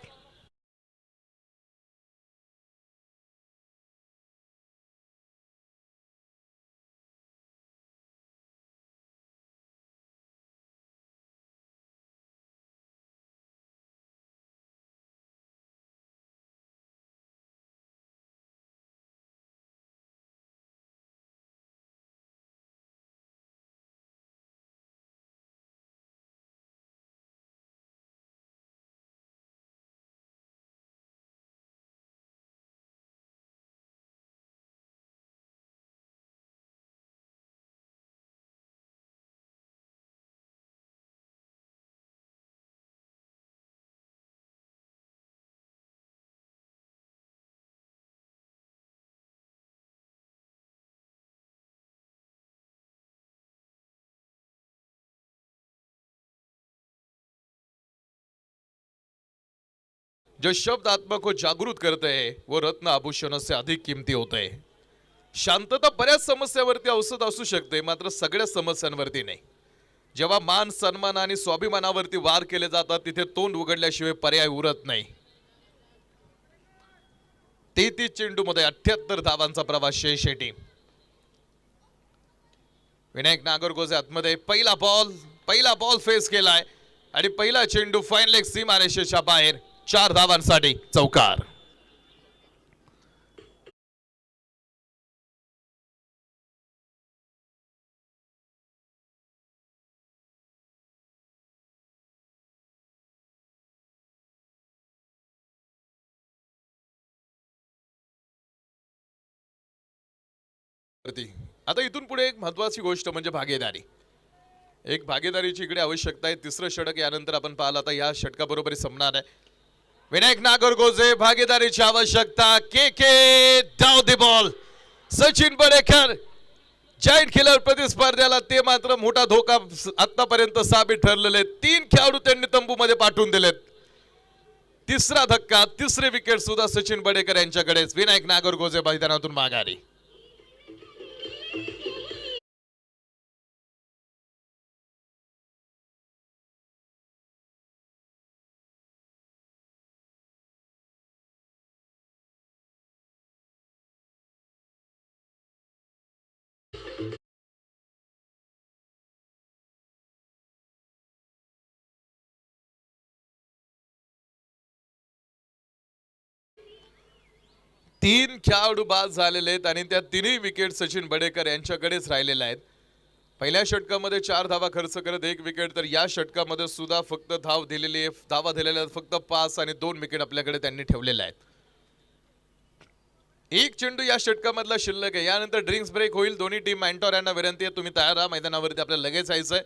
जो शब्द आत्मा को जागृत करते हैं वो रत्न आभूषणों से अधिक कीमती होते हैं. शांतता बऱ्याच समस्यावरती औषध असू शकते, मात्र सगळ्या समस्यांवरती नाही. जेव्हा मान सन्मान आणि स्वाभिमानावरती वार केले जातात तिथे तोंड उघडल्याशिवाय पर्याय उरत नाही. 33 चेंडूमध्ये 78 धावांचा प्रवास शेष टीम. विनायक नागरगोजे आतमध्ये पहिला बॉल फेस केलाय आणि पहिला चेंडू फाईन लेग सीमारेषेच्या बाहेर. 4 धावांसाठी चौकार. आता इथून पुढे एक महत्वाची गोष्ट म्हणजे भागीदारी. एक भागीदारीची इकडे आवश्यकता आहे. तिसरं षटक यानंतर आपण पाहिलं, आता या षटकाबरोबर संपणार आहे. विनायक नागरगोजे भागीदारीची आवश्यकता. के डाव the ball. Sachin Badekar giant killer प्रतिस्पर्ध्याला ते मात्र मोठा धोका आतापर्यंत साबित ठरलेले. 3 खेळाडू त्यांनी तंबूमध्ये पाठवून दिलेत. तिसरा धक्का, तिसरी विकेट सुद्धा सचिन बडेकर यांच्याकडेच. विनायक नागरगोजे मैदानातून माघारी. तीन खेळाडू बाद झालेले आहेत आणि त्या तिन्ही विकेट सचिन बडेकर यांच्याकडेच राहिलेल्या आहेत. पहिल्या षटकामध्ये 4 धावा खर्च करत 1 विकेट, तर या षटकामध्ये सुद्धा फक्त धावा दिलेल्या फक्त 5 आणि 2 विकेट आपल्याकडे त्यांनी ठेवलेल्या आहेत. एक चेंडू या षटकामधला शिल्लक आहे. यानंतर ड्रिंक्स ब्रेक होईल. दोन्ही टीम मॅन्टॉर यांना विनंती आहे तुम्ही तयार राहा. मैदानावरती आपल्याला लगेच यायचंय.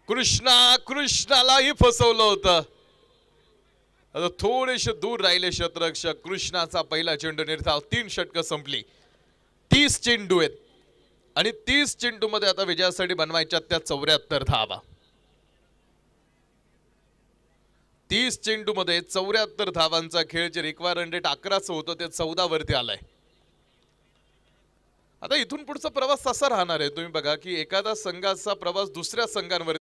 कृष्णालाही फसवलं होतं. आता थोडेसे दूर राहिले क्षेत्ररक्षक. कृष्णाचा पहिला चेंडू निर्धाव. 3 षटकं संपली. 30 चेंडू आहेत आणि 30 चेंडू मध्ये आता विजयासाठी बनवायच्या त्या 74 धावा. 30 चेंडू मध्ये 74 धावांचा खेळ. जे रिक्वायर्ड रेट 11चं होतं ते 14 वरती आलंय. आता इथून पुढचा प्रवास असा राहणार आहे. तुम्ही बघा की एखादा संघाचा प्रवास दुसऱ्या संघांवर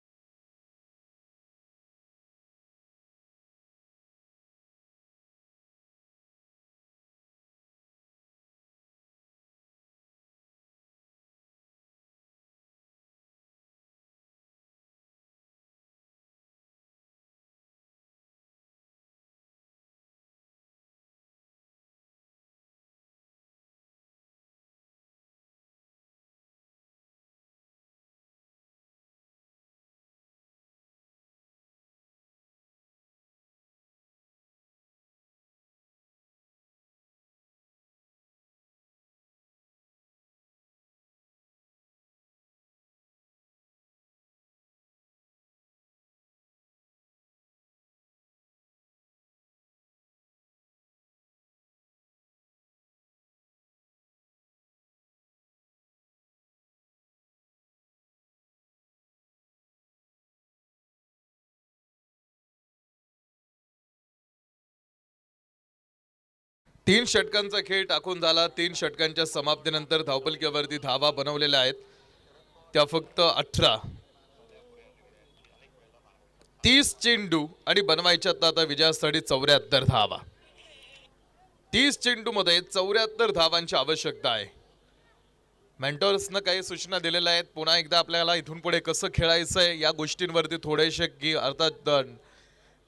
तीन षटकांचा खेळ टाकून झाला. 3 षटकांच्या समाप्तीनंतर धावपलकीवरती धावा बनवलेल्या आहेत त्या फक्त 18. 30 चेंडू आणि बनवायच्यात आता विजयासाठी 74 धावा. 30 चेंडू मध्ये 74 धावांची आवश्यकता आहे. मेंटॉर्सनं काही सूचना दिलेल्या आहेत. पुन्हा एकदा आपल्याला इथून पुढे कसं खेळायचंय या गोष्टींवरती थोडेसे की अर्थात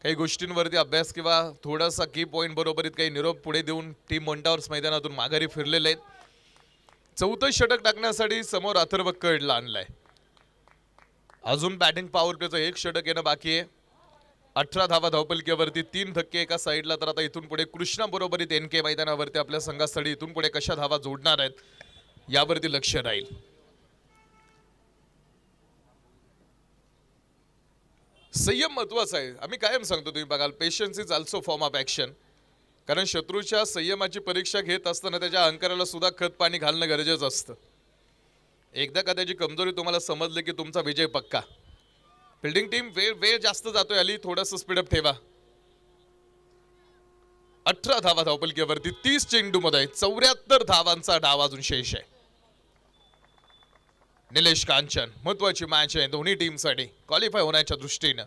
काही गोष्टींवरती अभ्यास किंवा थोडासा की पॉइंट बरोबरीत काही निरोप पुढे देऊन टीम मोंटावर्स मैदानातून माघारी फिरलेले आहेत. 4थं षटक टाकण्यासाठी समोर अथर्व कडला आणलाय. अजून बॅटिंग पॉवर प्लेचं 1 षटक येणं बाकी आहे. 18 धावा धावपलकीवरती 3 धक्के एका साईडला. तर आता इथून पुढे कृष्णा बरोबरीत NK मैदानावरती आपल्या संघासाठी इथून पुढे कशा धावा जोडणार आहेत यावरती लक्ष राहील. संयम महत्वाचा आहे. आम्ही कायम सांगतो तुम्ही बघाल patience is also form of action. कारण शत्रूच्या संयमाची परीक्षा घेत असताना त्याच्या अहंकाराला सुद्धा खत पाणी घालणं गरजेचं असतं. एकदा का त्याची कमजोरी तुम्हाला समजली की तुमचा विजय पक्का. फिल्डिंग टीम वेळ जास्त जातोय. आली थोडंसं स्पीडअप ठेवा. 18 धावा धावपलकीवरती 30 चेंडूमध्ये 74 धावांचा डाव अजून शेष आहे. निलेश कांचन महत्वाची मॅच आहे दोन्ही टीमसाठी क्वालिफाय होण्याच्या दृष्टीने.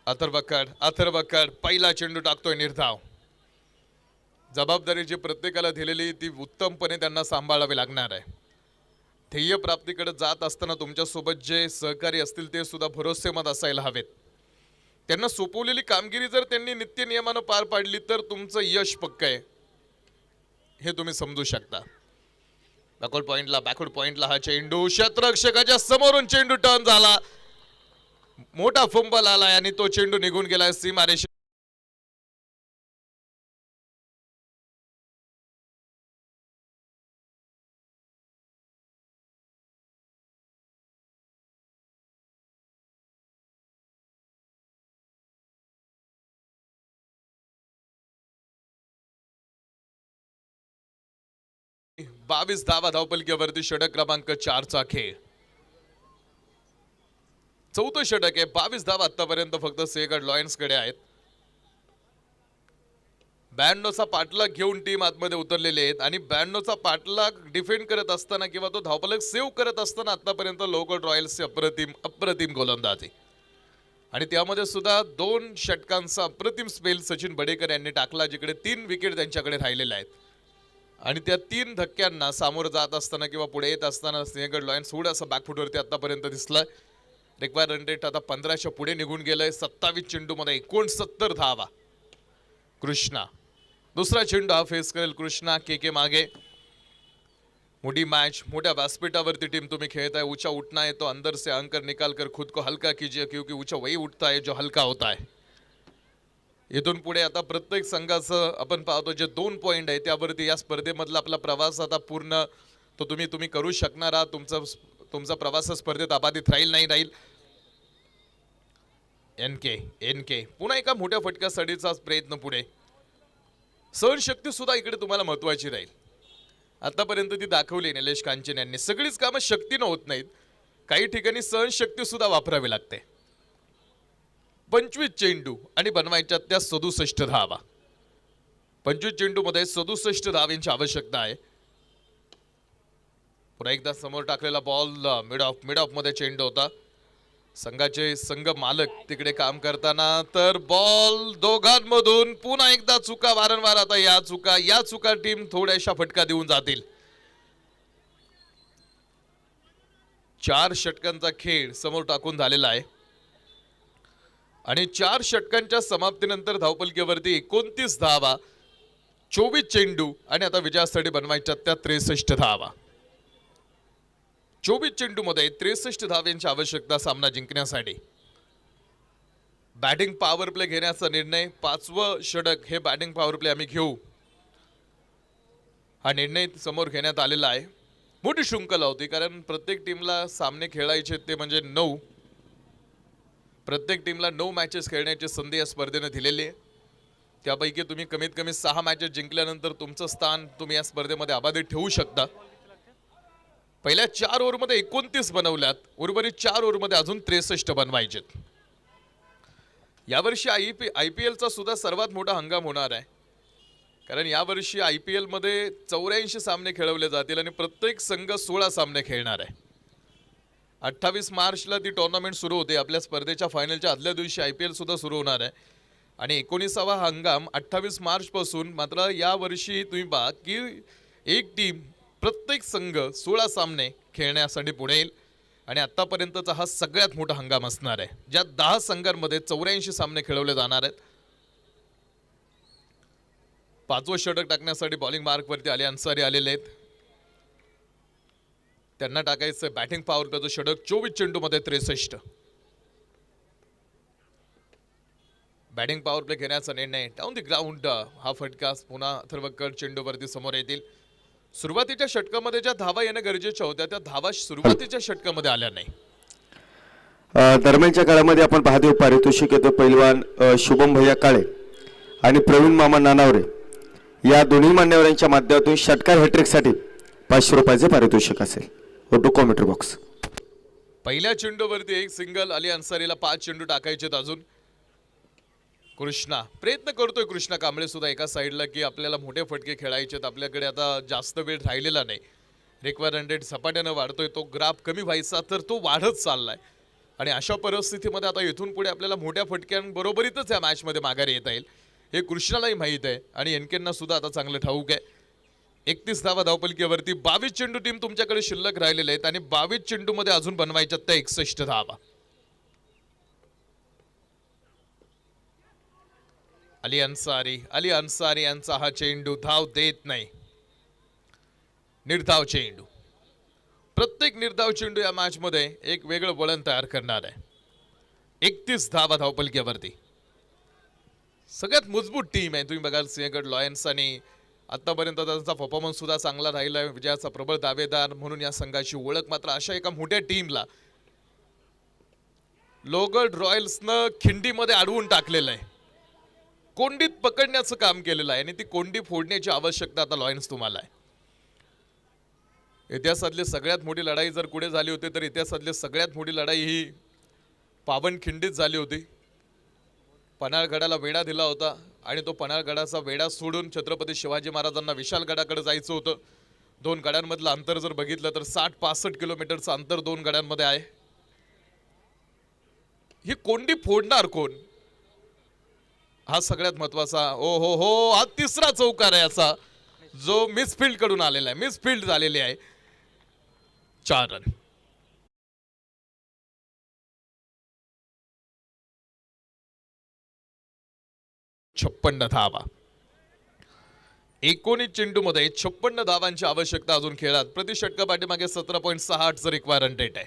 अथर्वकड पहिला चेंडू टाकतोय निर्धाव. जबाबदारी जी प्रत्येकाला दिलेली ती उत्तमपणे त्यांना सांभाळावी लागणार आहे. ध्येय प्राप्तीकडे जात असताना तुमच्यासोबत जे सहकारी असतील ते सुद्धा भरोसेमंद असायला हवेत. त्यांना सोपवलेली कामगिरी जर त्यांनी नित्य नियमानं पार पाडली तर तुमचं यश पक्क आहे हे तुम्ही समजू शकता. बॅकवर्ड पॉइंटला हा चेंडू क्षेत्ररक्षकाच्या समोरून चेंडू टर्न झाला. मोठा फंबल आलाय आणि तो चेंडू निघून गेलाय सीमारेषे. बावीस धावा धावपलकीवरती षटक क्रमांक 4चा खेळ. चौथं षटक आहे. 22 धावा आतापर्यंत फक्त सेगड लॉयन्स कडे आहेत. 92चा पाठलाग घेऊन टीम आतमध्ये उतरलेले आहेत आणि 92चा पाठलाग डिफेंड करत असताना किंवा तो धावफलक सेव्ह करत असताना आतापर्यंत लोकल रॉयल्सची अप्रतिम गोलंदाजी आणि त्यामध्ये सुद्धा 2 षटकांचा अप्रतिम स्पेल सचिन बडेकर यांनी टाकला जिकडे 3 विकेट त्यांच्याकडे राहिलेल्या आहेत. आणि त्या 3 धक्क्यांना सामोरं जात असताना किंवा पुढे येत असताना सिंहगड लॉयन्स थोडासा बॅकफुटवरती आतापर्यंत दिसलाय. रिक्वायर्ड रन रेट आता 15च्या पुढे निघून गेलंय. 27 चेंडूमध्ये 69 धावा. कृष्णा दुसरा चेंडू हा फेस करेल. कृष्णा के मागे. मोठी मॅच मोठ्या व्यासपीठावरती टीम तुम्ही खेळताय. ऊंचा उठना है तो अंदर से अंकर निकाल कर खुद को हल्का कीजिए क्योंकि ऊंचा वही उठता है जो हल्का होता है. इथून पुढे आता प्रत्येक संघाचं आपण पाहतो जे 2 पॉइंट आहे त्यावरती या स्पर्धेमधला आपला प्रवास आता पूर्ण तो तुम्ही करू शकणार आहात. तुमचा प्रवास स्पर्धेत अबाधित राहील. एनके पुन्हा एका मोठ्या फटक्यासाठीचा प्रयत्न पुढे. सहनशक्ती सुद्धा इकडे तुम्हाला महत्वाची राहील. आतापर्यंत ती दाखवली निलेश कांचन यांनी. सगळीच कामं शक्तीनं होत नाहीत. काही ठिकाणी सहनशक्ती सुद्धा वापरावी लागते. 25 चेंडू आणि बनवायच्या त्या 67 धावा. 25 चेंडूमध्ये 67 धावांची आवश्यकता आहे. पुन्हा एकदा समोर टाकलेला बॉल मिड ऑफ मध्ये चेंडू होता. संघाचे संघ मालक तिकडे काम करताना तर बॉल दोघांमधून पुन्हा एकदा चुका वारंवार. आता या चुका टीम थोड्याशा फटका देऊन जातील. 4 षटकांचा खेळ समोर टाकून झालेला आहे आणि 4 षटकांच्या समाप्तीनंतर धावपलकीवरती 29 धावा 24 चेंडू आणि आता विजयासाठी बनवायच्या त्या 63 धावा. 24 चेंडूमध्ये 63 धावांची आवश्यकता सामना जिंकण्यासाठी. बॅटिंग पॉवर प्ले घेण्याचा निर्णय 5वं षटक हे बॅटिंग पॉवर प्ले आम्ही घेऊ हा निर्णय समोर घेण्यात आलेला आहे. मोठी शृंखला होती कारण प्रत्येक टीमला सामने खेळायचे ते म्हणजे 9. प्रत्येक टीमला 9 मॅचेस खेळण्याची संधी या स्पर्धेने दिलेली आहे. त्यापैकी तुम्ही कमीत कमी 6 मॅचेस जिंकल्यानंतर तुमचं स्थान तुम्ही या स्पर्धेमध्ये अबाधित ठेवू शकता. पहिल्या 4 ओव्हरमध्ये 29 बनवल्यात. उर्वरित 4 ओव्हरमध्ये अजून 63 बनवायचेत. यावर्षी IPLचा सुद्धा सर्वात मोठा हंगाम होणार आहे कारण यावर्षी IPL मध्ये 84 सामने खेळवले जातील आणि प्रत्येक संघ 16 सामने खेळणार आहे. 28 मार्चला ती टुर्नामेंट सुरू होते. आपल्या स्पर्धेच्या फायनलच्या आदल्या दिवशी IPL सुद्धा सुरू होणार आहे आणि 19वा हंगाम 28 मार्च पासून. मात्र यावर्षी तुम्ही पहा की एक टीम प्रत्येक संघ 16 सामने खेळण्यासाठी पुढे येईल आणि आतापर्यंतचा हा सगळ्यात मोठा हंगाम असणार आहे ज्यात 10 संघांमध्ये 84 सामने खेळवले जाणार आहेत. 5वं षटक टाकण्यासाठी बॉलिंग मार्कवरती आले अन्सारी आलेले आहेत. त्यांना टाकायचं बॅटिंग पॉवर प्लेचं षटक 24 चेंडूमध्ये 63. बॅटिंग पॉवर प्ले घेण्याचा निर्णय. डाऊन द ग्राउंड हा फटका पुन्हा अथर्वकड चेंडूवरती समोर येतील. सुरुवातीच्या षटकामध्ये ज्या धावा येणं गरजेच्या होत्या त्या धावा सुरुवातीच्या षटकामध्ये आल्या नाही. दरम्यानच्या काळामध्ये आपण पाहतो पारितोषिक येतो पैलवान शुभम भैया काळे आणि प्रवीण मामा नानावरे या दोन्ही मान्यवरांच्या माध्यमातून षटकार हॅट्रिकसाठी 500 रुपयाचे पारितोषिक असेल. To commentary box. पहिल्या चेंडूवरती एक सिंगल. अली अन्सारीला 5 चेंडू टाकायचे अजून. कृष्णा प्रयत्न करतोय कृष्णा कांबळे सुद्धा एका साईडला की आपल्याला मोठे फटके खेळायचे आहेत, आपल्याकडे आता जास्त वेळ राहिलेला नाही, रिक्वायर्ड रेट झपाट्यानं वाढतोय, तो ग्राफ कमी व्हायचा तर तो वाढत चाललाय आणि अशा परिस्थितीमध्ये आता इथून पुढे आपल्याला मोठ्या फटक्यांबरोबरीतच या मॅचमध्ये माघारी येता येईल हे कृष्णालाही माहीत आहे आणि एनकेंना सुद्धा आता चांगलं ठाऊक आहे. 31 धावा धावपलकीवरती 22 चेंडू टीम तुमच्याकडे शिल्लक राहिलेले आहेत आणि 22 चेंडूमध्ये अजून बनवायच्या त्या 61 धावा. अली अन्सारी यांचा हा चेंडू धाव देत नाही. निर्धाव चेंडू, प्रत्येक निर्धाव चेंडू या मॅच मध्ये एक वेगळं वळण तयार करणार आहे. 31 धावा धावपलकीवरती. सगळ्यात मजबूत टीम आहे. तुम्ही बघाल सिंहगड लॉयन्स आणि आतापर्यंत त्यांचा परफॉर्मन्स सुद्धा चांगला राहिला आहे. विजयाचा प्रबळ दावेदार म्हणून या संघाची ओळख. मात्र अशा एका मोठ्या टीमला लोगड रॉयल्सनं खिंडीमध्ये अडवून टाकलेलं आहे, कोंडीत पकडण्याचं काम केलेलं आहे आणि ती कोंडी फोडण्याची आवश्यकता आता लॉयन्स तुम्हाला आहे. इतिहासातली सगळ्यात मोठी लढाई जर पुढे झाली होती तर इतिहासातली सगळ्यात मोठी लढाई ही पावनखिंडीत झाली होती. पन्हाळगडाला वेढा दिला होता आणि तो पन्हाळगडाचा वेढा सोडून छत्रपती शिवाजी महाराजांना विशालगडाकडे जायचं होतं. दोन गडांमधलं अंतर जर बघितलं तर 60-65 किलोमीटरचं अंतर दोन गडांमध्ये आहे. ही कोंडी फोडणार कोण हा सगळ्यात महत्वाचा. ओ हो हो, हा तिसरा चौकार आहे असा जो मिसफिल्ड कडून आलेला आहे, मिसफिल्ड झालेली आहे. 4 रन. छप्पन्न धावा. 19 चेंडूमध्ये 56 धावांची आवश्यकता अजून खेळात. प्रति षटका पाठीमागे 17.68 रिक्वायर्ड रेट आहे.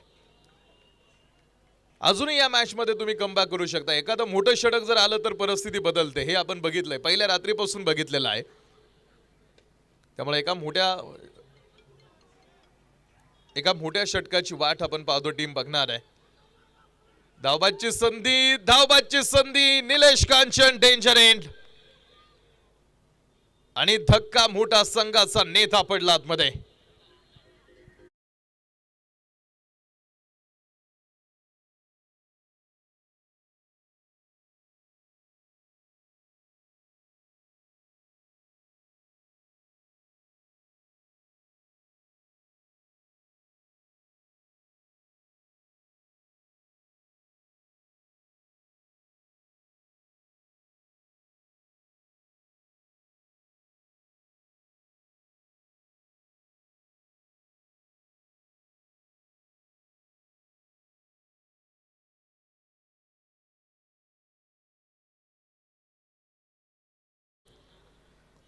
अजूनही या मॅच मध्ये तुम्ही कमबॅक करू शकता. एखादं मोठं षटक जर आलं तर परिस्थिती बदलते, हे आपण बघितलंय, पहिल्या रात्रीपासून बघितलेलं आहे. त्यामुळे एका मोठ्या षटकाची वाट आपण पाहतो, टीम बघणार आहे. धावबादची संधी, निलेश कांचन डेंजर एंड आणि धक्का मोठा, संघाचा नेता पडला आतमध्ये.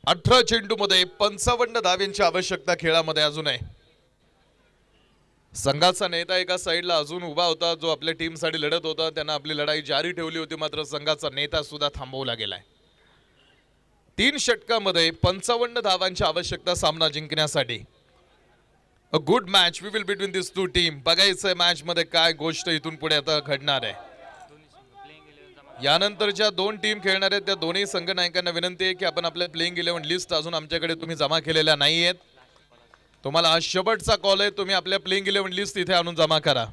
अठरा चेंडू मध्ये 55 धावांची आवश्यकता खेळामध्ये अजून आहे. संघाचा नेता एका साईडला अजून उभा होता, जो आपल्या टीमसाठी लढत होता. त्यांना आपली लढाई जारी ठेवली होती, मात्र संघाचा नेता सुद्धा थांबवला गेलाय. 3 षटकामध्ये 55 धावांची आवश्यकता सामना जिंकण्यासाठी. A good match we will between this two team. बघायचंय मॅच मध्ये काय गोष्ट इथून पुढे आता घडणार आहे. यानंतर ज्या 2 टीम खेळणार आहेत त्या दोन्ही संघ नायकांना विनंती आहे की आपण आपल्या प्लेइंग 11 लिस्ट अजून आमच्याकडे तुम्ही जमा केलेल्या नाहीयेत. तुम्हाला हा शेवटचा कॉल आहे, तुम्ही आपल्या प्लेइंग 11 लिस्ट इथे आणून जमा करा.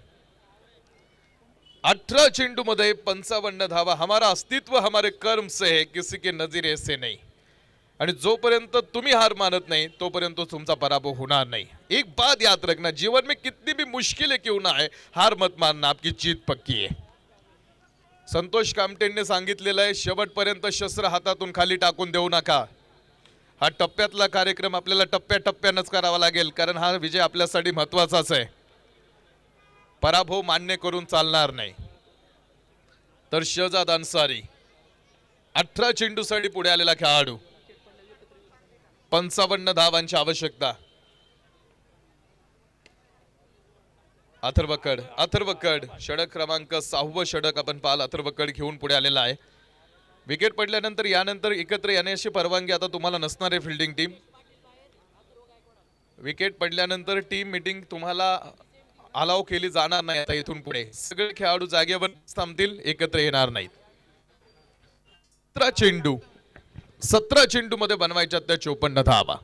18 चेंडू मध्ये 55 धावा. हमारा अस्तित्व हमारे कर्म से है, किसी के नजरे से नहीं. आणि जोपर्यंत तुम्ही हार मानत नाही तोपर्यंत तुमचा पराभव होणार नाही. एक बात याद रखना, जीवन में कितनी भी मुश्किलें क्यों ना है, हार मत मानना, आपकी जीत पक्की है. संतोष कामटेंनी सांगितलेलं आहे, शेवटपर्यंत शस्त्र हातातून खाली टाकून देऊ नका. हा टप्प्यातला कार्यक्रम आपल्याला टप्प्याटप्प्यानंच करावा लागेल, कारण हा विजय आपल्यासाठी महत्त्वाचाच आहे. पराभव मान्य करून चालणार नाही. तर शहजाद अन्सारी 18 चेंडूसाठी पुढे आलेला खेळाडू. 55 धावांची आवश्यकता. अथर्वकड षटक क्रमांक 6वं षटक आपण पाहाल. अथर्वकड घेऊन पुढे आलेला आहे. विकेट पडल्यानंतर यानंतर एकत्र येण्याची परवानगी आता तुम्हाला नसणार आहे. फिल्डिंग टीम विकेट पडल्यानंतर टीम मीटिंग तुम्हाला अलाव केली जाणार नाही. आता इथून पुढे सगळे खेळाडू जागेवर थांबतील, एकत्र येणार नाहीत. 17 चेंडू मध्ये बनवायच्या त्या 54 धावा.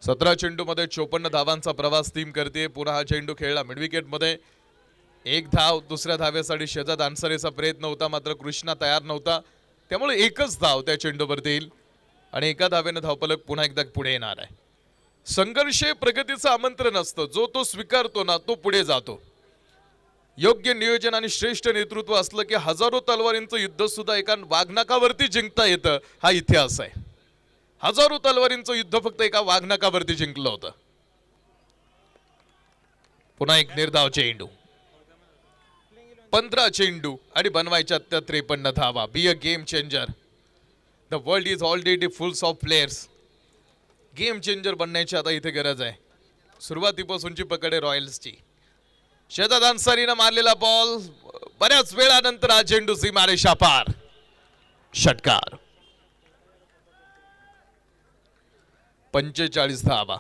17 चेंडू मध्ये 54 धावांचा प्रवास टीम करते. पुन्हा हा चेंडू खेळला मिड विकेट मध्ये. एक धाव दुसऱ्या धावेसाठी शेजाद अन्सारीचा प्रयत्न होता, मात्र कृष्णा तयार नव्हता, त्यामुळे एकच धाव त्या चेंडूवरती येईल आणि एका धावेनं धावफलक पुन्हा एकदा पुढे येणार आहे. संघर्ष हे प्रगतीचं आमंत्रण असतं, जो तो स्वीकारतो ना तो पुढे जातो. योग्य नियोजन आणि श्रेष्ठ नेतृत्व असलं की हजारो तलवारींचं युद्ध सुद्धा एका वाघनखावरती जिंकता येतं, हा इतिहास आहे. हजारो तलवारींचं युद्ध फक्त एका वाघनखावरती जिंकलं होतं. पुन्हा एक निर्धाव चेंडू, 15 चेंडू आणि बनवायच्या त्या 53 धावा. Be a game changer. The world is already fulls of players. Game changer बनण्याची आता इथे गरज आहे. सुरुवातीपासूनची पकड आहे रॉयल्सची. शेजाद अन्सारीनं मारलेला बॉल बऱ्याच वेळानंतर हा चेंडू सीमारेषा पार. षटकार. 45 धावा.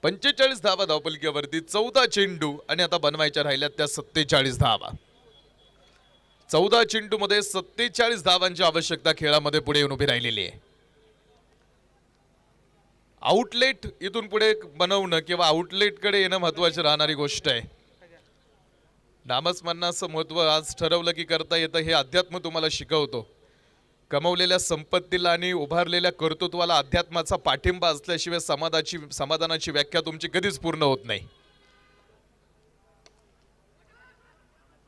45 धावा धावपलकीवरती. 14 चेंडू आणि आता बनवायच्या राहिल्यात त्या 47 धावा. 14 चेंडू मध्ये 47 धावांची आवश्यकता खेळामध्ये पुढे येऊन उभी राहिलेली आहे. आउटलेट इथून पुढे बनवणं किंवा आउटलेट कडे येणं महत्वाची राहणारी गोष्ट आहे. नामस्मरणाचं महत्व आज ठरवलं की करता येतं, हे अध्यात्म तुम्हाला शिकवतो. कमवलेल्या संपत्तीला आणि उभारलेल्या कर्तृत्वाला अध्यात्माचा पाठिंबा असल्याशिवाय समाधानाची व्याख्या तुमची कधीच पूर्ण होत नाही.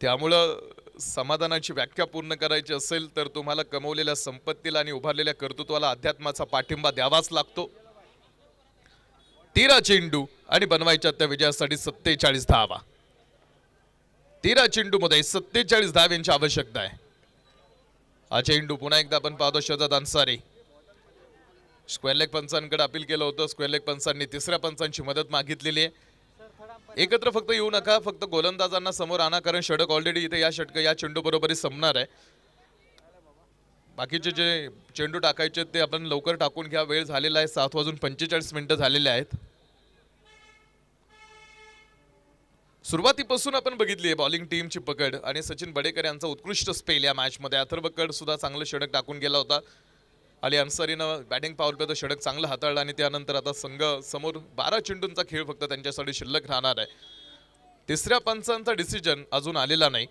त्यामुळं समाधानाची व्याख्या पूर्ण करायची असेल तर तुम्हाला कमवलेल्या संपत्तीला आणि उभारलेल्या कर्तृत्वाला अध्यात्माचा पाठिंबा द्यावाच लागतो. 13 चेंडू आणि बनवायच्या त्या विजयासाठी 47 धावा. 13 चेंडू मध्ये 47 धावांची आवश्यकता आहे. हा चेंडू पुन्हा एकदा आपण पाहतो शेजाद अन्सारी. स्क्वेअर लेग पंचांकडे अपील केलं होतं. स्क्वेअर लेग पंचांनी तिसऱ्या पंचांची मदत मागितलेली आहे. एकत्र फक्त येऊ नका, फक्त गोलंदाजांना समोर आणा, कारण षटक ऑलरेडी इथे या चेंडू बरोबरही संपणार आहे. बाकीचे जे चेंडू टाकायचे ते आपण लवकर टाकून घ्या, वेळ झालेला आहे. 7:45 झालेले आहेत. सुरुवातीपासून आपण बघितली आहे बॉलिंग टीमची पकड आणि सचिन बडेकर यांचा उत्कृष्ट स्पेल या मॅच मध्ये. अथर्व कड सुद्धा चांगलं षटक टाकून गेला होता. अली अन्सारीनं बॅटिंग पॉवर प्ले षटक चांगलं हाताळलं आणि त्यानंतर आता संघ समोर 12 चेंडूंचा खेळ फक्त त्यांच्यासाठी शिल्लक राहणार आहे. तिसऱ्या पंचांचा डिसिजन अजून आलेला नाही.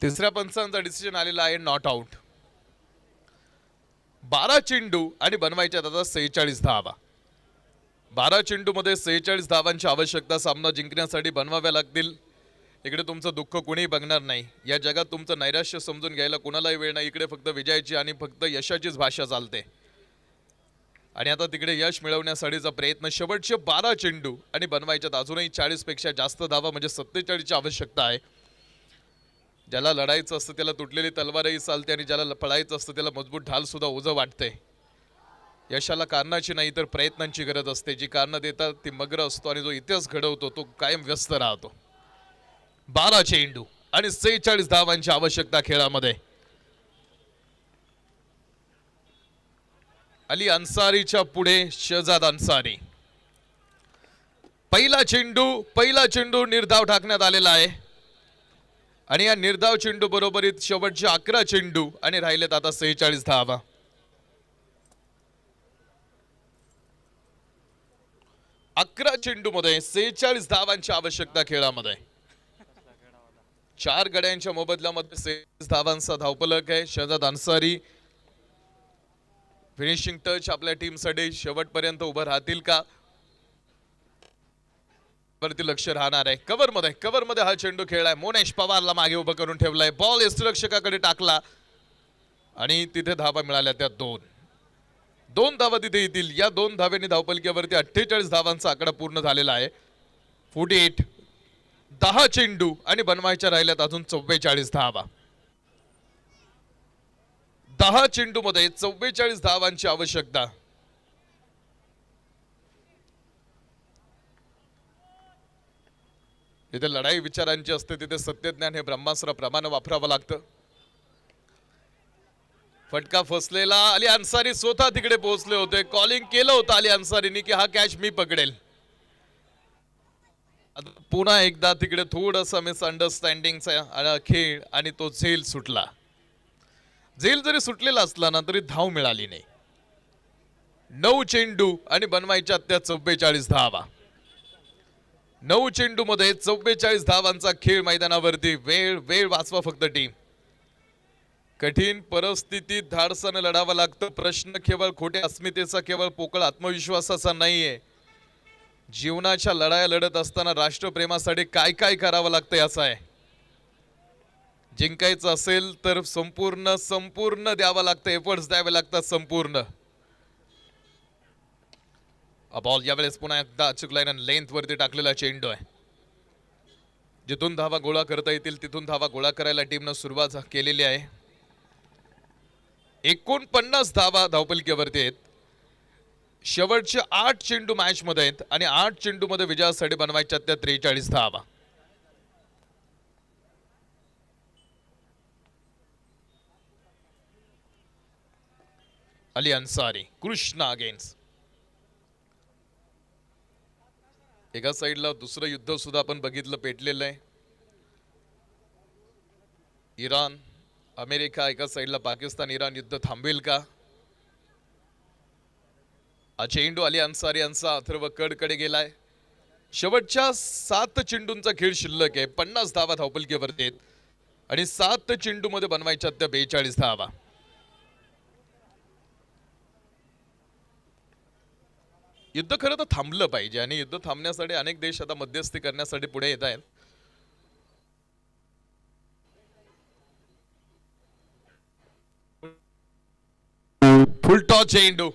तिसऱ्या पंचांचा डिसिजन आलेला आहे नॉट आउट. 12 चेंडू आणि बनवायच्या आता 46 धावा. 12 चेंडू मध्ये 46 धावांची आवश्यकता सामना जिंकण्यासाठी बनवाव्या लागतील. इकडे तुमचं दुःख कोणीही बघणार नाही. या जगात तुमचं नैराश्य समजून घ्यायला कोणालाही वेळ नाही. इकडे फक्त विजयाची आणि फक्त यशाचीच भाषा चालते. आणि आता तिकडे यश मिळवण्यासाठीचा प्रयत्न. शेवटचे 12 चेंडू आणि बनवायच्यात अजूनही 40 पेक्षा जास्त धावा म्हणजे 47 ची आवश्यकता आहे. ज्याला लढायचं असतं त्याला तुटलेली तलवारही चालते आणि ज्याला पळायचं असतं त्याला मजबूत ढाल सुद्धा ओझं वाटते. यशाला कारणाची नाही तर प्रयत्नांची गरज असते. जी कारणं देतात ती मग्र असतो आणि जो इतिहास घडवतो तो कायम व्यस्त राहतो. 12 चेंडू आणि 46 धावांची आवश्यकता खेळामध्ये. अली अन्सारीच्या पुढे शेजाद अन्सारी. पहिला चेंडू निर्धाव टाकण्यात आलेला आहे आणि या निर्धाव चेंडू बरोबरीत शेवटचे 11 चेंडू आणि राहिलेत आता 46 धावा. अकरा चेंडू मध्ये 46 धावांची आवश्यकता खेळामध्ये. 4 गड्यांच्या मोबदल्यामध्ये 46 धावांचा धावफलक आहे. शेजाद अन्सारी फिनिशिंग टच आपल्या टीमसाठी शेवटपर्यंत उभं राहतील का वरती लक्ष राहणार आहे. कव्हर मध्ये हा चेंडू खेळलाय. मोनेश पवारला मागे उभं करून ठेवलाय. बॉल यष्टिरक्षकाकडे टाकला आणि तिथे धावा मिळाल्या त्या 2 धावा तिथे येतील. या 2 धावेने धावपलक्यावरती 48 धावांचा आकडा पूर्ण झालेला आहे. 48. 10 चेंडू आणि बनवायच्या राहिल्यात अजून 44 धावा. 10 चेंडू मध्ये 44 धावांची आवश्यकता. जिथे लढाई विचारांची असते तिथे सत्यज्ञान हे ब्रह्मास्त्राप्रमाणे वापरावं लागतं. फटका फसलेला अली अन्सारी स्वतः तिकडे पोहोचले होते. कॉलिंग केलं होतं अली अन्सारीनी की हा कॅच मी पकडेल. पुन्हा एकदा तिकडे थोडंसं मिसअंडरस्टँडिंगचा खेळ आणि तो झेल सुटला. झेल जरी सुटलेला असला ना तरी धाव मिळाली नाही. 9 चेंडू आणि बनवायच्या त्या 44 धावा. 9 चेंडू मध्ये 44 धावांचा खेळ मैदानावरती. वेळ वेळ वाचवा फक्त टीम. कठीण परिस्थितीत धाडसानं लढावं लागतं. प्रश्न केवळ खोट्या अस्मितेचा, केवळ पोकळ आत्मविश्वासाचा नाहीये. जीवनाच्या लढाया लढत असताना राष्ट्रप्रेमासाठी काय काय करावं लागतं याचा आहे. जिंकायचं असेल तर संपूर्ण द्यावं लागतं. एफर्ट्स द्यावे लागतात संपूर्ण. बॉल यावेळेस पुन्हा एकदा अचूक लाईन आणि लेंथ वरती टाकलेला चेंडू आहे. जिथून धावा गोळा करता येतील तिथून धावा गोळा करायला टीमनं सुरुवात केलेली आहे. 49 धावा धावपलकीवरती आहेत. शेवटचे 8 चेंडू मॅच मध्ये आहेत आणि 8 चेंडू मध्ये विजयासाठी बनवायच्या त्या 43 धावा. अली अन्सारी कृष्णा अगेन्स्ट. एका साईडला दुसरं युद्ध सुद्धा आपण बघितलं पेटलेलं आहे. इराण अमेरिका, एका साईडला पाकिस्तान इराण युद्ध थांबेल का? चेंडू अली अन्सारी यांचा अथर्व कडकडे गेलाय. शेवटच्या 7 चेंडूंचा खेळ शिल्लक आहे. 50 धावा धावपलकीवरती आहेत आणि 7 चेंडू मध्ये बनवायच्या त्या 42 धावा. युद्ध खरं तर थांबलं पाहिजे आणि युद्ध थांबण्यासाठी अनेक देश आता मध्यस्थी करण्यासाठी पुढे येत आहेत. फुलटॉस चेंडू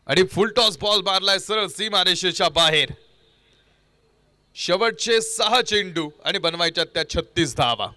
आणि फुलटॉस बॉल मारलाय सरळ सीमारेषेच्या बाहेर. शेवटचे 6 चेंडू आणि बनवायच्या त्या 36 धावा.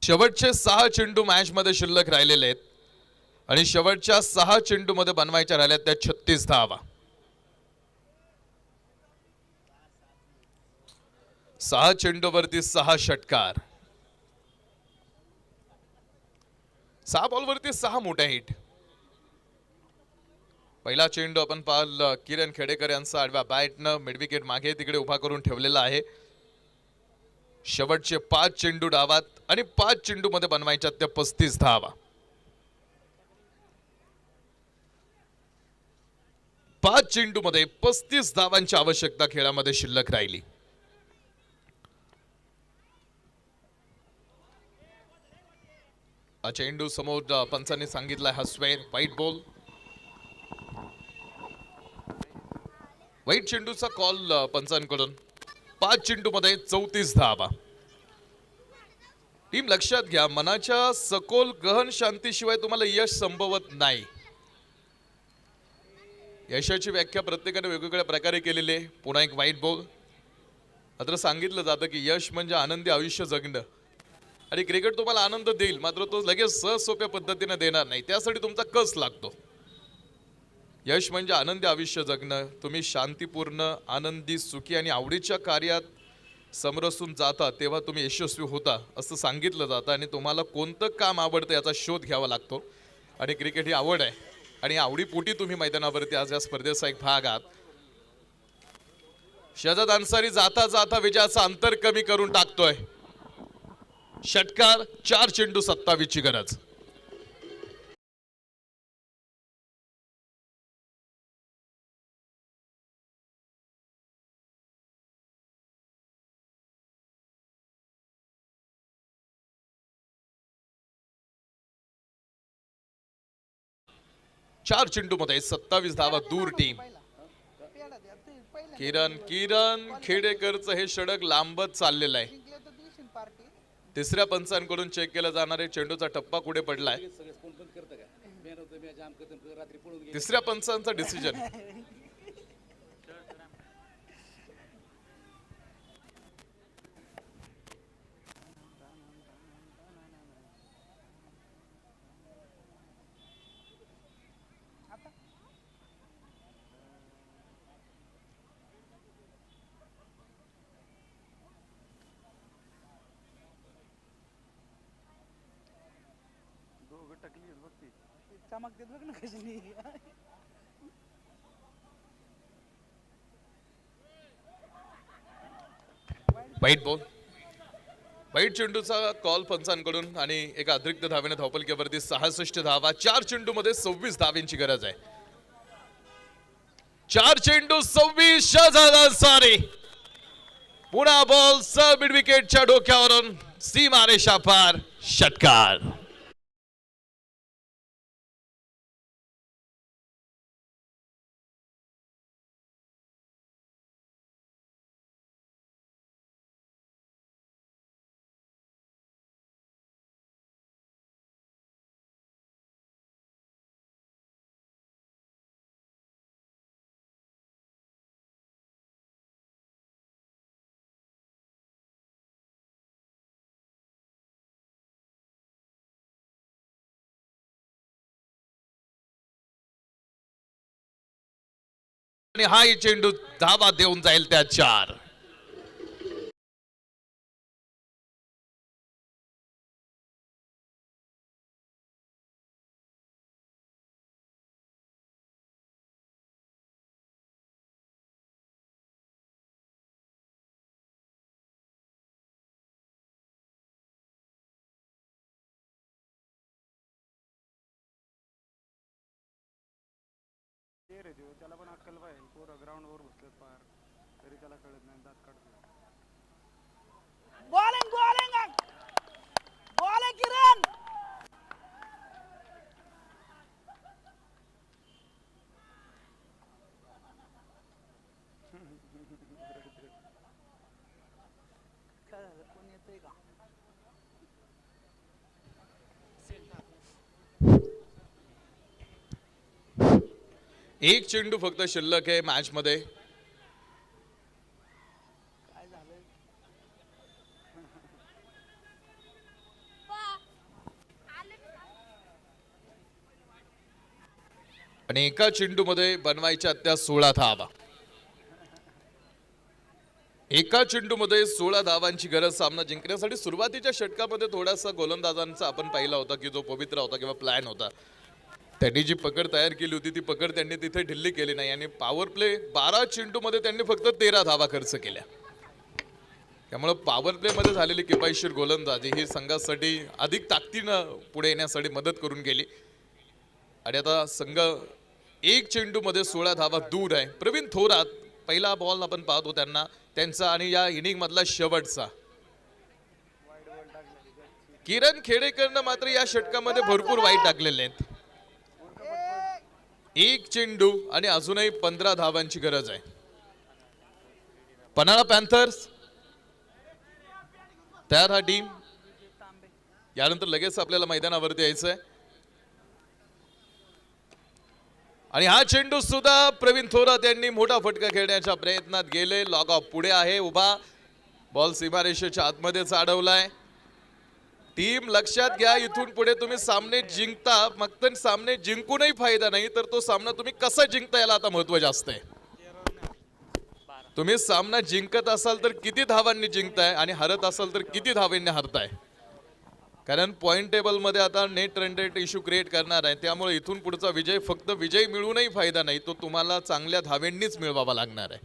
शेवटचे 6 चेंडू मॅच मध्ये शिल्लक राहिलेले आहेत आणि शेवटच्या 6 चेंडू मध्ये बनवायच्या राहिल्या त्या 36 धावा. 6 चेंडूवरती 6 षटकार. 6 बॉलवरती 6 मोठ्या हिट. पहिला चेंडू आपण पाहिलं किरण खेडेकर यांचा आडव्या बॅटनं मिडविकेट मागे तिकडे उभा करून ठेवलेला आहे. शेवटचे 5 चेंडू डावात आणि 5 चेंडू मध्ये बनवायच्या त्या 35 धावा. 5 चेंडू मध्ये 35 धावांची आवश्यकता खेळामध्ये शिल्लक राहिली. चेंडू समोर पंचांनी सांगितलाय हा स्क्वेअर व्हाईट बॉल. व्हाईट चेंडूचा कॉल पंचांकडून. 5 चेंडू मध्ये 34 धावा. टीम लक्षात घ्या, मनाच्या सखोल गहन शांतीशिवाय तुम्हाला यश संभवत नाही. यशाची व्याख्या प्रत्येकाने वेगवेगळ्या प्रकारे केलेली आहे. पुन्हा एक व्हाईट बॉल. मात्र सांगितलं जातं की यश म्हणजे आनंदी आयुष्य जगणं आणि क्रिकेट तुम्हाला आनंद देईल मात्र तो लगेच सहज पद्धतीने देणार नाही. त्यासाठी तुमचा कस लागतो. यश म्हणजे आनंदी आयुष्य जगणं. तुम्ही शांतीपूर्ण, आनंदी, सुखी आणि आवडीच्या कार्यात समरसून जाता तेव्हा तुम्ही यशस्वी होता असं सांगितलं जातं आणि तुम्हाला कोणतं काम आवडतं याचा शोध घ्यावा लागतो आणि क्रिकेट ही आवड आहे आणि आवडीपोटी तुम्ही मैदानावरती आज या स्पर्धेचा एक भाग आहात. शहजाद अन्सारी जाता जाता विजयाचं अंतर कमी करून टाकतोय. षटकार. 4 चेंडू 27 ची गरज. चार चेंडू मध्ये 27 धावा दूर टीम. किरण खेडेकरचं हे षटक लांबत चाललेलं आहे. तिसऱ्या पंचांकडून चेक केला जाणार आहे. चेंडूचा टप्पा कुठे पडलाय. तिसऱ्या पंचांचा डिसिजन. चमकते बघ ना कशी. वाईट बॉल. वाईट चेंडूचा कॉल पंचांकडून आणि एका अतिरिक्त धावेने धावपलकेवरती 66 धावा. 4 चेंडूमध्ये 26 धावांची गरज आहे. 4 चेंडू 26 शहजाद अन्सारी. पुन्हा बॉल मिड विकेटच्या डोक्यावरून सीमारेषा पार. षटकार. आणि हा चेंडू धावा देऊन जाईल त्या 4. त्याला पण अक्कल पाहिजे. पोरं ग्राउंड वर बसलेत पार तरी त्याला कळत नाही. दात काढतो. बॉलिंग बॉलिंग बॉलिंग किरण. काय झालं कोण येतंय का. एक चेंडू फक्त शिल्लक आहे मॅच मध्ये. काय झालं. आणि एका चेंडू मध्ये बनवायच्या त्या 16 धावा. एका चेंडू मध्ये 16 धावांची गरज सामना जिंकण्यासाठी. सुरुवातीच्या षटकामध्ये थोडासा गोलंदाजांचा आपण पाहिला होता की जो पवित्रा होता किंवा प्लॅन होता. त्यांनी जी पकड तयार केली होती ती पकड त्यांनी तिथे ढिल्ली केली नाही आणि पॉवर प्ले 12 चेंडूमध्ये त्यांनी फक्त 13 धावा खर्च केल्या. त्यामुळे पॉवर प्ले मध्ये झालेली किफायतशीर गोलंदाजी ही संघासाठी अधिक ताकदीनं पुढे येण्यासाठी मदत करून गेली. आणि आता संघ एक चेंडू मध्ये 16 धावा दूर आहे. प्रवीण थोरात पहिला बॉल आपण पाहतो त्यांचा आणि या इनिंग मधला शेवटचा. किरण खेडेकरनं मात्र या षटकामध्ये भरपूर वाईट टाकलेले आहेत. एक चेंडू आणि अजूनही 15 धावांची गरज आहे. पन्हाळा पॅन्थर्स तयार हा टीम. यानंतर लगेच आपल्याला मैदानावरती यायचंय. आणि हा चेंडू सुद्धा प्रवीण थोरात यांनी मोठा फटका खेळण्याच्या प्रयत्नात गेले. लॉग ऑफ पुढे आहे उभा. बॉल सीमारेषेच्या आतमध्येच अडवलाय. टीम लक्षात घ्या, इथून पुढे तुम्ही सामने जिंकता, मग तर सामने जिंकूनही फायदा नाही, तर तो सामना तुम्ही कसा जिंकता याला आता महत्त्व जास्त आहे. तुम्ही सामना जिंकत असाल तर किती धावांनी जिंकताय आणि हरत असाल तर किती धावांनी हरताय. कारण पॉइंट टेबल मध्ये आता net run rate issue create करणार आहे. त्यामुळे इथून पुढचा विजय फक्त विजय मिळूनही फायदा नाही, तो तुम्हाला चांगल्या धावेंनीच मिळवावा लागणार आहे.